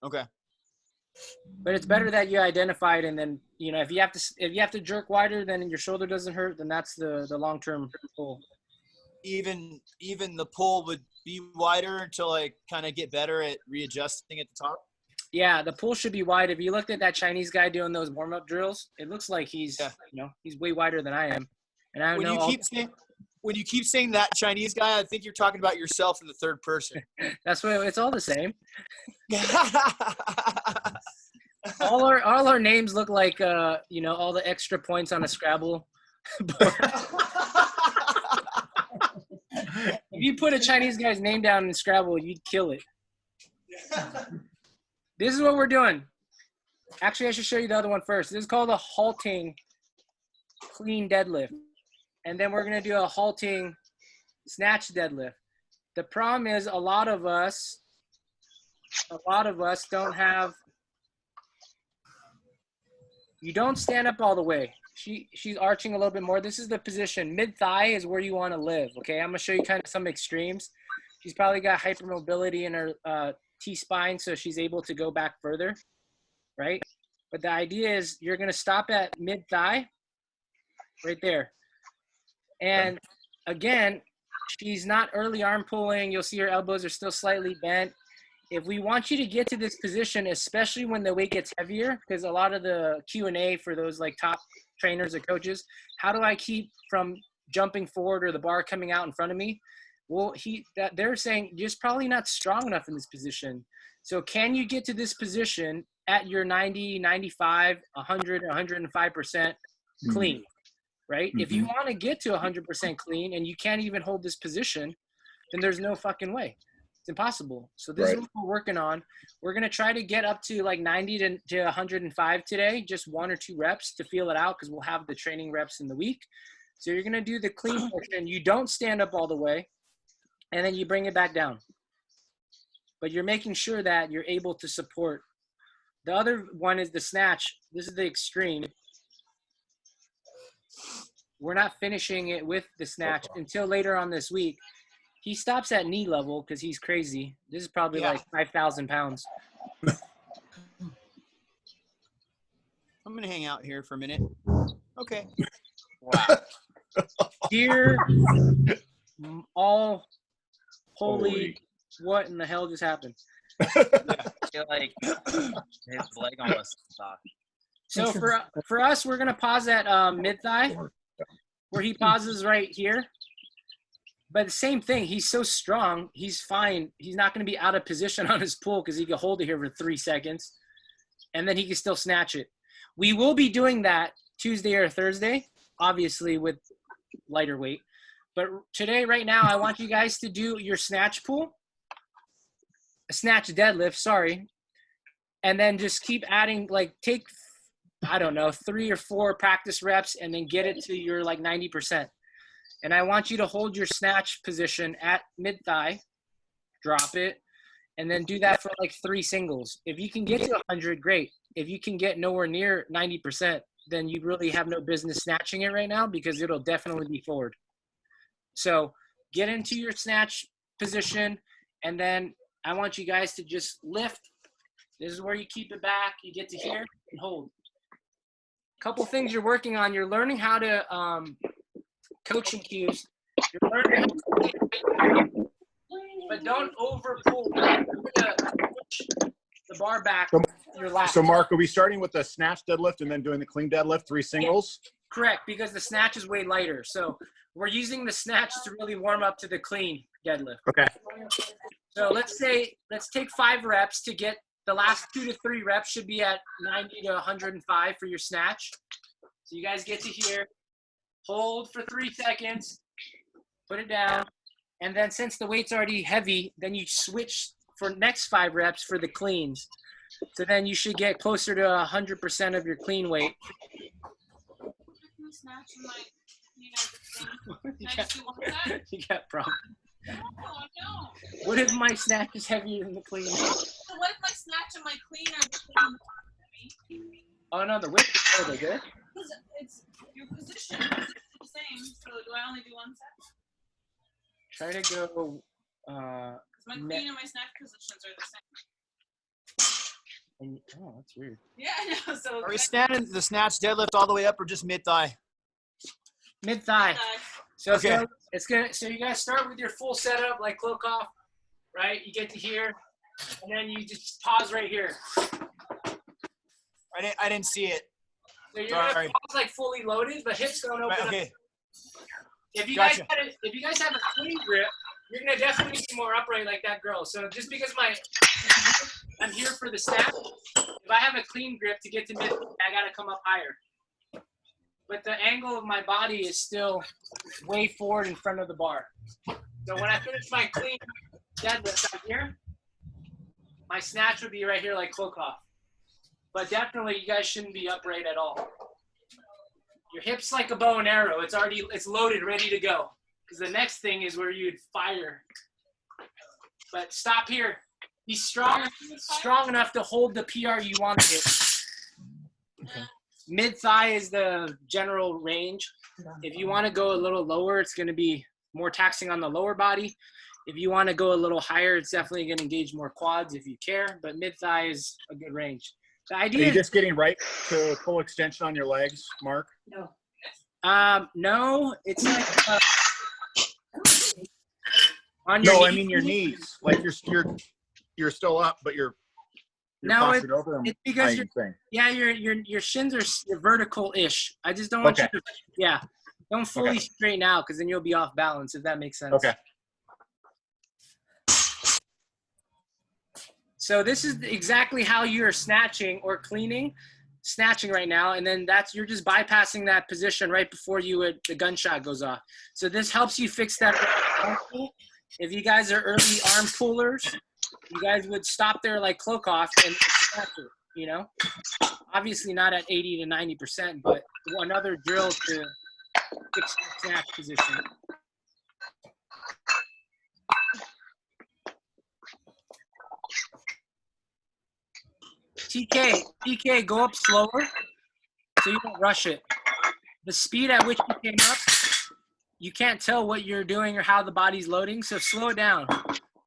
Okay. But it's better that you identified, and then if you have to jerk wider, then your shoulder doesn't hurt. Then that's the long-term goal. even the pull would be wider to like kind of get better at readjusting at the top? Yeah, the pull should be wide. If you looked at that Chinese guy doing those warm-up drills, it looks like he's, he's way wider than I am. And I don't know. When you keep saying that Chinese guy, I think you're talking about yourself in the third person. That's what it's all the same. all our names look like all the extra points on a Scrabble board. If you put a Chinese guy's name down in Scrabble, you'd kill it. This is what we're doing. Actually, I should show you the other one first. This is called a halting clean deadlift. And then we're going to do a halting snatch deadlift. The problem is a lot of us don't have, you don't stand up all the way. She's arching a little bit more. This is the position. Mid-thigh is where you want to live, okay? I'm going to show you kind of some extremes. She's probably got hypermobility in her T-spine, so she's able to go back further, right? But the idea is you're going to stop at mid-thigh right there. And again, she's not early arm pulling. You'll see her elbows are still slightly bent. If we want you to get to this position, especially when the weight gets heavier, because a lot of the Q&A for those like top trainers or coaches, how do I keep from jumping forward or the bar coming out in front of me? Well, they're saying you're just probably not strong enough in this position. So can you get to this position at your 90, 95, 100, 105% clean, right? If you want to get to 100% clean and you can't even hold this position, then there's no fucking way. It's impossible. So this is what we're working on. We're going to try to get up to like 90 to 105 today, just 1 or 2 reps to feel it out because we'll have the training reps in the week. So you're going to do the clean portion. You don't stand up all the way, and then you bring it back down. But you're making sure that you're able to support. The other one is the snatch. This is the extreme. We're not finishing it with the snatch until later on this week. He stops at knee level because he's crazy. This is probably like 5,000 pounds. I'm going to hang out here for a minute. Okay. Wow. Dear all holy, what in the hell just happened? I feel like his leg almost stopped. So for us, we're going to pause at mid-thigh, where he pauses right here. But the same thing, he's so strong, he's fine. He's not going to be out of position on his pull because he can hold it here for 3 seconds, and then he can still snatch it. We will be doing that Tuesday or Thursday, obviously with lighter weight. But today, right now, I want you guys to do your snatch pull, snatch deadlift, sorry, and then just keep adding, like take, I don't know, 3 or 4 practice reps and then get it to your like 90%. And I want you to hold your snatch position at mid-thigh, drop it, and then do that for like 3 singles. If you can get to 100, great. If you can get nowhere near 90%, then you really have no business snatching it right now because it'll definitely be forward. So get into your snatch position, and then I want you guys to just lift. This is where you keep it back. You get to here and hold. Couple things you're working on. You're learning how to coaching cues. You're learning how to, but don't over pull. Push the bar back. Your lap. So Mark, are we starting with the snatch deadlift and then doing the clean deadlift, 3 singles? Correct, because the snatch is way lighter. So we're using the snatch to really warm up to the clean deadlift. Okay. So let's take 5 reps to get the last 2 to 3 reps should be at 90 to 105 for your snatch. So you guys get to here, hold for 3 seconds, put it down, and then since the weight's already heavy, then you switch for next 5 reps for the cleans. So then you should get closer to 100% of your clean weight. You got problem. No, no. What if my snatch is heavier than the clean? So what if my snatch and my clean are the same? Oh no, the width is totally good. Because it's your position is the same. So do I only do 1 set? Try to go. Because my clean and my snatch positions are the same. Oh, that's weird. Yeah, I know. So Are we standing the snatch deadlift all the way up or just mid-thigh? Mid thigh. So Okay. so you guys start with your full setup like Klokov, right? You get to here, and then you just pause right here. I didn't see it. So you're gonna Sorry. pause like fully loaded, but hips don't open up. Okay. If you Gotcha. guys have a clean grip, you're gonna definitely be more upright like that girl. So just because I'm here for the snap, if I have a clean grip to get to mid, I gotta come up higher. But the angle of my body is still way forward in front of the bar. So when I finish my clean deadlift out here, my snatch would be right here like Klokov. But definitely you guys shouldn't be upright at all. Your hips like a bow and arrow. It's loaded, ready to go. Because the next thing is where you'd fire. But stop here. Be strong enough to hold the PR you want to hit. Okay. Mid thigh is the general range. If you want to go a little lower, it's going to be more taxing on the lower body. If you want to go a little higher, it's definitely going to engage more quads if you care. But mid thigh is a good range. The Are idea you is just getting right to full extension on your legs, Mark? No. no, it's like on your No, I knees. mean your knees. Like you're still up, but you're No, postured over them. it's because thing. yeah, your shins are vertical-ish. I just don't want Okay. you to don't fully Okay. straighten out because then you'll be off balance if that makes sense. Okay. So this is exactly how you're snatching or cleaning, snatching right now, and then you're just bypassing that position right before the gunshot goes off. So this helps you fix that. If you guys are early arm pullers, you guys would stop there like Klokov and snatch it, you know? Obviously not at 80 to 90%, but another drill to fix the snatch position. TK, go up slower so you don't rush it. The speed at which you came up, you can't tell what you're doing or how the body's loading, so slow it down.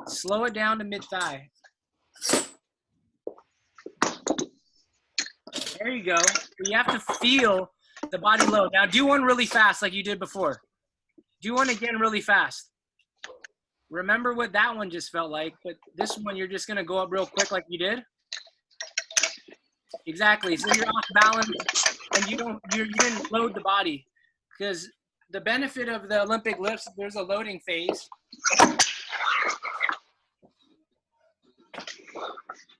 Slow it down to mid-thigh. There you go. You have to feel the body load. Now do one really fast like you did before. Do one again really fast. Remember what that one just felt like, but this one you're just gonna go up real quick like you did. Exactly. So you're off balance and you didn't load the body, because the benefit of the Olympic lifts, there's a loading phase.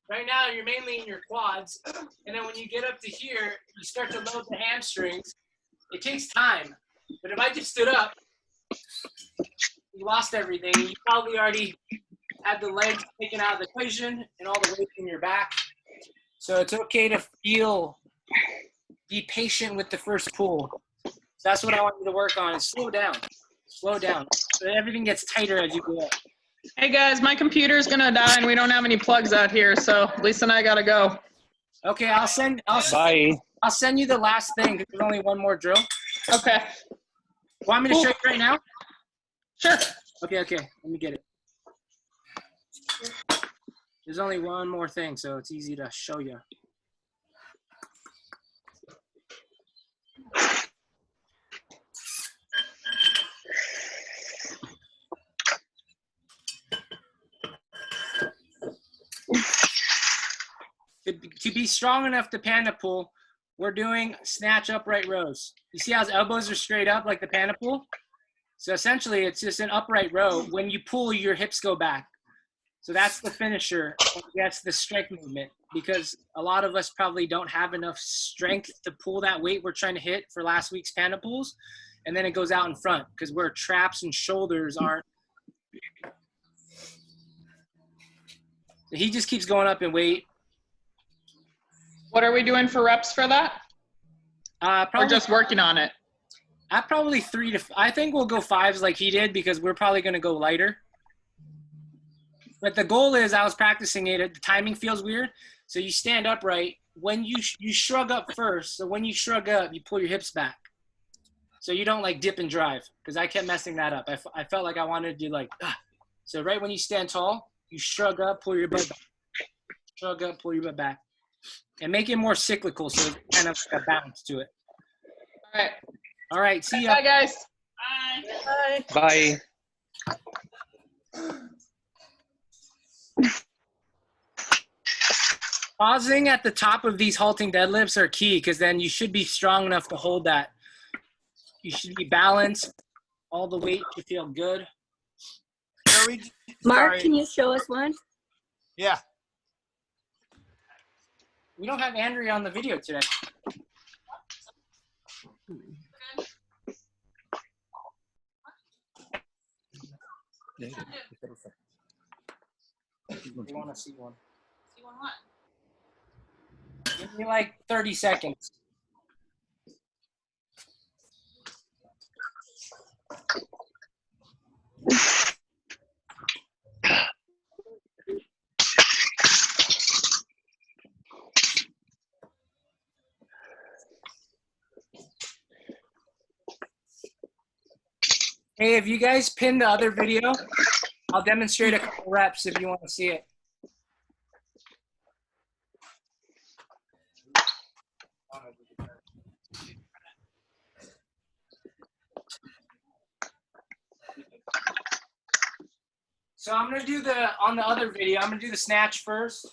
Right now you're mainly in your quads, and then when you get up to here, you start to load the hamstrings. It takes time, but if I just stood up, you lost everything. You probably already had the legs taken out of the equation and all the weight in your back. So it's okay to be patient with the first pull. That's what I want you to work on, is slow down. Slow down. So everything gets tighter as you go up. Hey guys, my computer's gonna die and we don't have any plugs out here, so Lisa and I gotta go. Okay, I'll send you the last thing, because there's only one more drill. Okay. Want me to show you right now? Sure. Okay, let me get it. There's only one more thing, so it's easy to show you. To be strong enough to panda pull, we're doing snatch upright rows. You see how his elbows are straight up like the panda pull? So essentially, it's just an upright row. When you pull, your hips go back. So that's the finisher. That's the strength movement, because a lot of us probably don't have enough strength to pull that weight we're trying to hit for last week's panda pulls. And then it goes out in front because where traps and shoulders aren't. So he just keeps going up in weight. What are we doing for reps for that? Or Probably just working on it? probably 3 to. I think we'll go 5s like he did, because we're probably going to go lighter. But the goal is, I was practicing it. The timing feels weird, so you stand upright. When you shrug up first, so when you shrug up, you pull your hips back, so you don't like dip and drive. Because I kept messing that up. I felt like I wanted to do like, so right when you stand tall, you shrug up, pull your butt back. Shrug up, pull your butt back, and make it more cyclical, so there's kind of a balance to it. All right. All right, see ya. Bye, guys. Bye. Bye. Pausing at the top of these halting deadlifts are key because then you should be strong enough to hold that. You should be balanced. All the weight should feel good. Mark, Sorry. can you show us one? Yeah. We don't have Andrea on the video today. We want to see one. See one what? Give me like 30 seconds. Hey, if you guys pin the other video, I'll demonstrate a couple reps if you want to see it. So I'm gonna do on the other video, I'm gonna do the snatch first.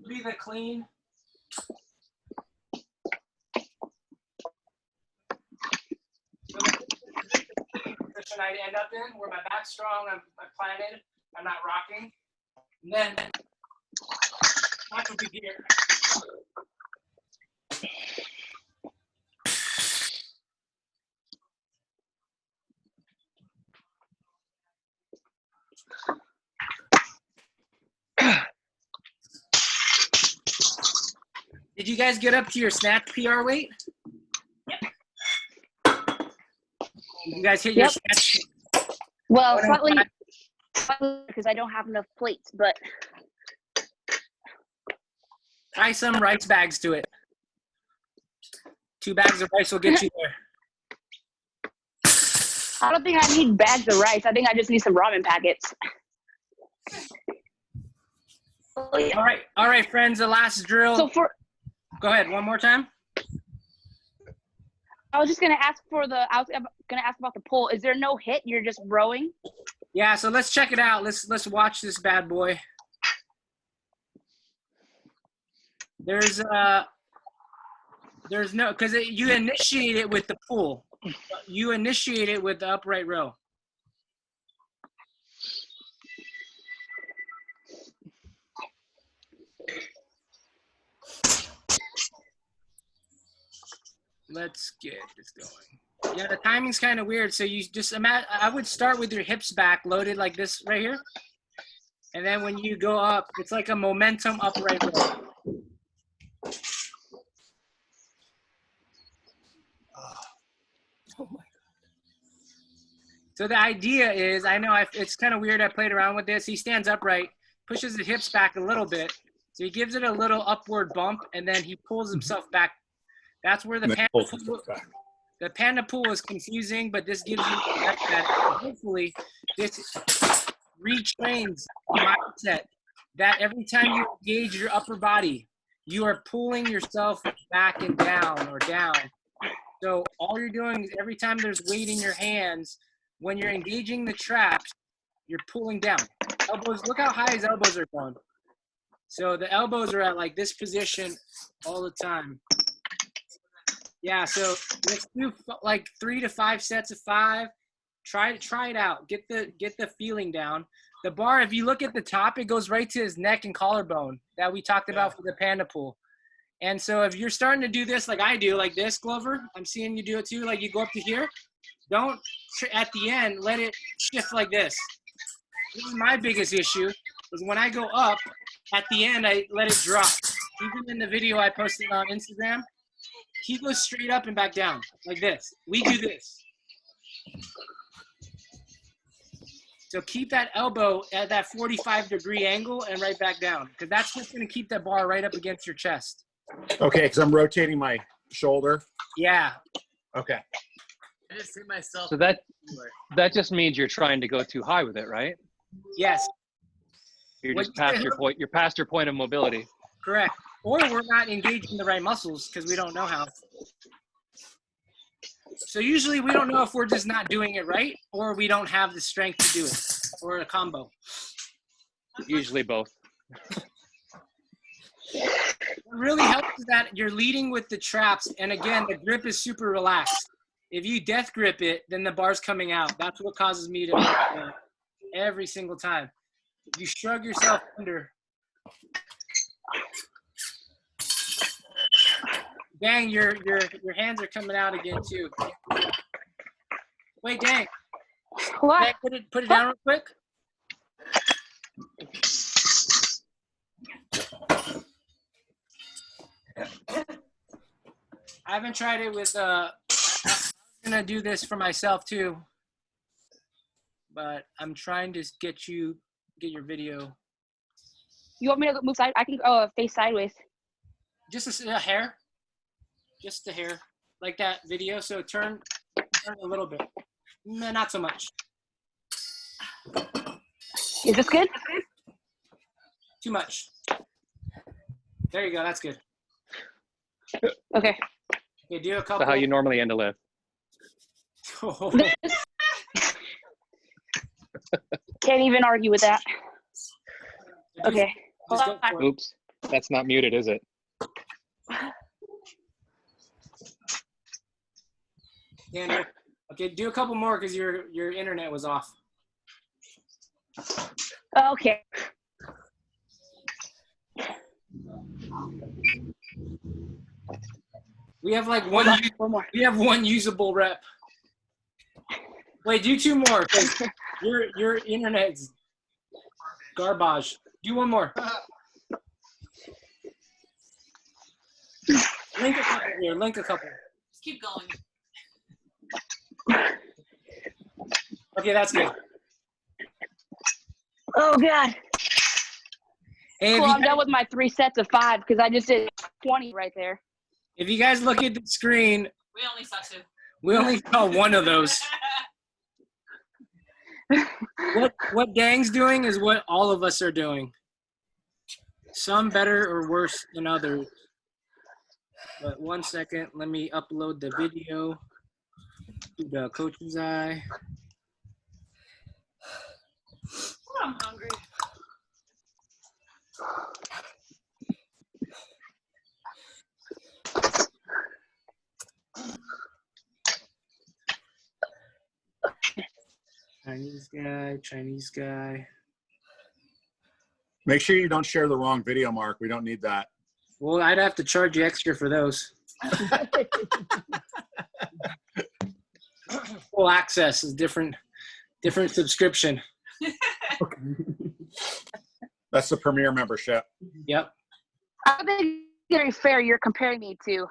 Be the clean. Position I end up in, where my back's strong, I'm planted, I'm not rocking. And then watch what we here. Did you guys get up to your snatch PR weight? Yep. You guys hit your snatch? Well, 105? slightly because I don't have enough plates, but Tie some rice bags to it. 2 bags of rice will get you there. I don't think I need bags of rice. I think I just need some ramen packets. Oh, yeah. All right, friends. The last drill. So Go ahead. One more time. I was just gonna ask about the pull. Is there no hit? You're just rowing? Yeah. So let's check it out. Let's watch this bad boy. There's no, because you initiate it with the pull. You initiate it with the upright row. Let's get this going. Yeah, the timing's kind of weird. So you just imagine, I would start with your hips back loaded like this right here. And then when you go up, it's like a momentum upright row. So the idea is, I know it's kind of weird. I played around with this. He stands upright, pushes the hips back a little bit. So he gives it a little upward bump, and then he pulls himself back. That's where the panda pull is confusing, but this gives you that. Hopefully, this retrains the mindset that every time you engage your upper body, you are pulling yourself back and down or down. So all you're doing is every time there's weight in your hands, when you're engaging the traps, you're pulling down. Elbows, look how high his elbows are going. So the elbows are at like this position all the time. Yeah, so let's do like 3 to 5 sets of 5. Try it out. Get the feeling down. The bar, if you look at the top, it goes right to his neck and collarbone that we talked about for the panda pull. And so if you're starting to do this like I do, like this, Glover, I'm seeing you do it too, like you go up to here. Don't, at the end, let it shift like this. This is my biggest issue, is when I go up, at the end, I let it drop. Even in the video I posted on Instagram, he goes straight up and back down, like this. We do this. So keep that elbow at that 45-degree angle and right back down, because that's what's going to keep that bar right up against your chest. Okay, because I'm rotating my shoulder. Yeah. Okay. I just hit myself. So that just means you're trying to go too high with it, right? Yes, You're What just you past say? your point. You're past your point of mobility. correct. Or we're not engaging the right muscles because we don't know how. So usually we don't know if we're just not doing it right or we don't have the strength to do it, or a combo. Usually both. What really helps is that you're leading with the traps, and again, the grip is super relaxed. If you death grip it, then the bar's coming out. That's what causes me to every single time. If you shrug yourself under. Dang, your hands are coming out again too. Wait, dang. What? Dang, put it down real quick. I haven't tried it with I'm gonna do this for myself too, but I'm trying to get your video. You want me to move side? I can face sideways. Just a hair, just the hair, like that video. So turn a little bit. No, not so much. Is this good? Too much. There you go. That's good. Okay. Okay, do a So couple. how you normally end a lift. Can't even argue with that. Okay. Just go for it. Oops, that's not muted, is it? Yeah, okay, do a couple more because your internet was off. Okay. We have like One more. we have one usable rep. Wait, do two more because your internet's garbage. Do one more. Link a couple here. Link a couple. Just keep going. Okay, that's good. Oh God. Hey, Cool. I'm done with my 3 sets of 5 because I just did 20 right there. if you guys look at the screen, We only saw 2. we only saw one of those. What Dang's doing is what all of us are doing. Some better or worse than others. But 1 second, let me upload the video to the coach's eye. I'm hungry. Chinese guy. Make sure you don't share the wrong video, Mark. We don't need that. Well, I'd have to charge you extra for those. Full access is different subscription. That's the premier membership. Yep. I don't think it's very fair you're comparing me to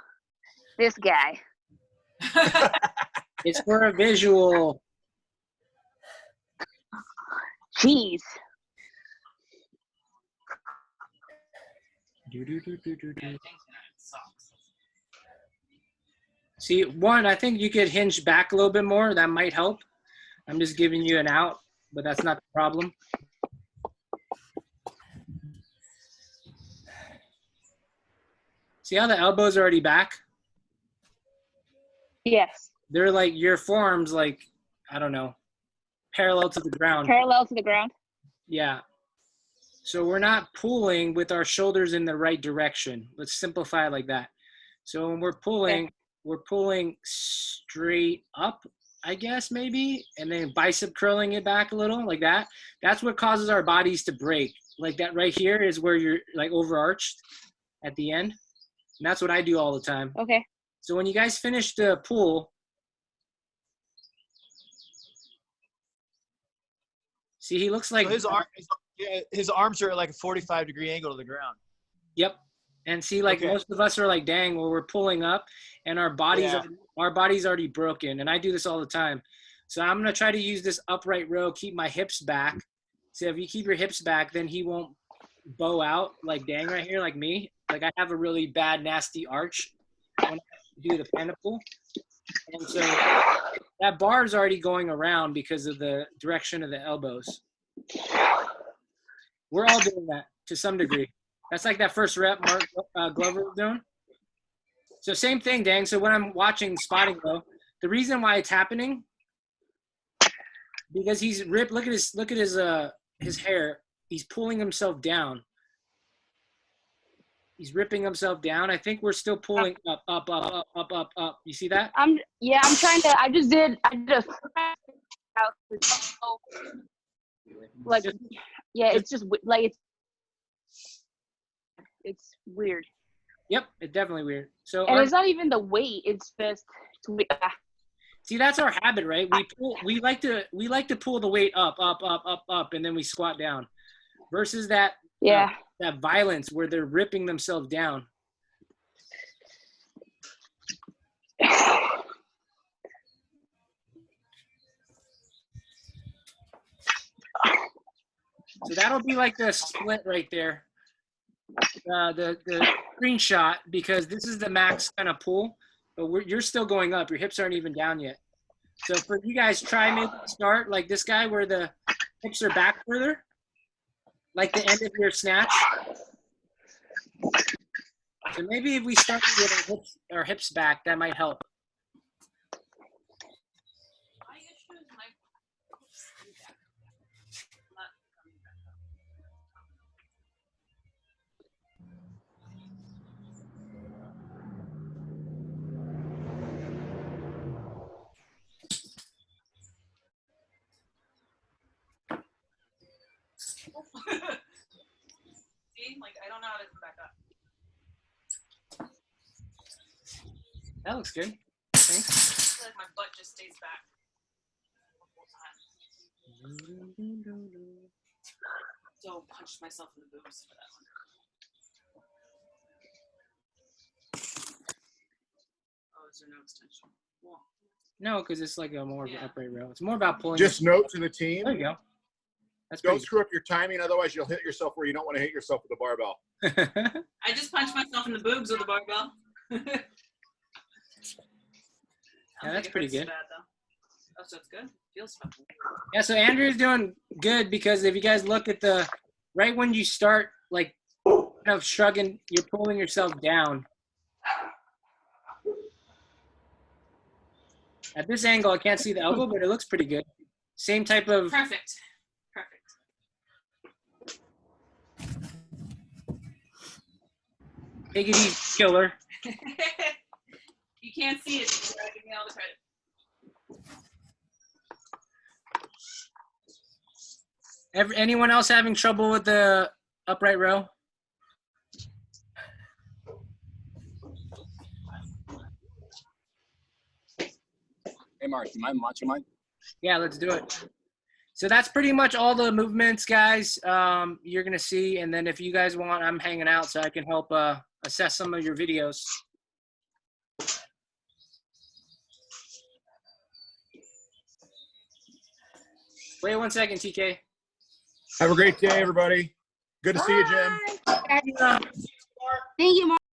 this guy. It's for a visual. Jeez. See, one, I think you could hinge back a little bit more. That might help. I'm just giving you an out, but that's not the problem. See how the elbow's already back? Yes. They're like, your forearms, like, I don't know, parallel to the ground. Parallel to the ground. Yeah. So we're not pulling with our shoulders in the right direction. Let's simplify it like that. So when we're pulling straight up, I guess, maybe, and then bicep curling it back a little like that. That's what causes our bodies to break. Like that right here is where you're like overarched at the end. And that's what I do all the time. Okay. So when you guys finish the pull, see, he looks like So his arms are at like a 45-degree angle to the ground. Yep. And see, like Okay. most of us are like, dang, well, we're pulling up and our body's already broken. And I do this all the time. So I'm going to try to use this upright row, keep my hips back. So if you keep your hips back, then he won't bow out like dang right here, like me. Like I have a really bad, nasty arch when I do the panda pull. And so that bar is already going around because of the direction of the elbows. We're all doing that to some degree. That's like that first rep Mark Glover was doing. So same thing, Dang. So when I'm watching spotting though, the reason why it's happening, because he's ripped. Look at his hair. He's pulling himself down. He's ripping himself down. I think we're still pulling up. You see that? I'm trying to. I just like, yeah, it's just like it's weird. Yep, it's definitely weird. So And it's not even the weight. It's just see, that's our habit, right? We like to pull the weight up, and then we squat down. Versus that that violence where they're ripping themselves down. So that'll be like the split right there. The screenshot, because this is the max kind of pull, but you're still going up. Your hips aren't even down yet. So for you guys, try maybe start like this guy where the hips are back further, like the end of your snatch. So maybe if we start with our hips back, that might help. See, like I don't know how to come back up. That looks good. Thanks. I feel like my butt just stays back the whole time. So punched myself in the boobs for that one. Oh, is there no extension? Well, No, because it's like a more of an upright row. It's more about pulling. Just note to the team. There you go. That's Don't pretty screw up your timing, otherwise you'll hit yourself where you don't want to hit yourself with a barbell. good. I just punched myself in the boobs with a barbell. Yeah, that's pretty good. Bad, though. Oh, so it's good. Feels fucking good. Yeah, so Andrew's doing good because if you guys look at the right when you start like kind of shrugging, you're pulling yourself down. At this angle, I can't see the elbow, but it looks pretty good. Same type of. Perfect. Take it easy, killer. You can't see it, so you gotta give me all the credit. Anyone else having trouble with the upright row? Hey, Mark, you mind watching mine? Yeah, let's do it. So that's pretty much all the movements, guys, you're going to see. And then if you guys want, I'm hanging out so I can help assess some of your videos. Wait 1 second, TK. Have a great day, everybody. Good to see you, Jim. Thank you, Mark.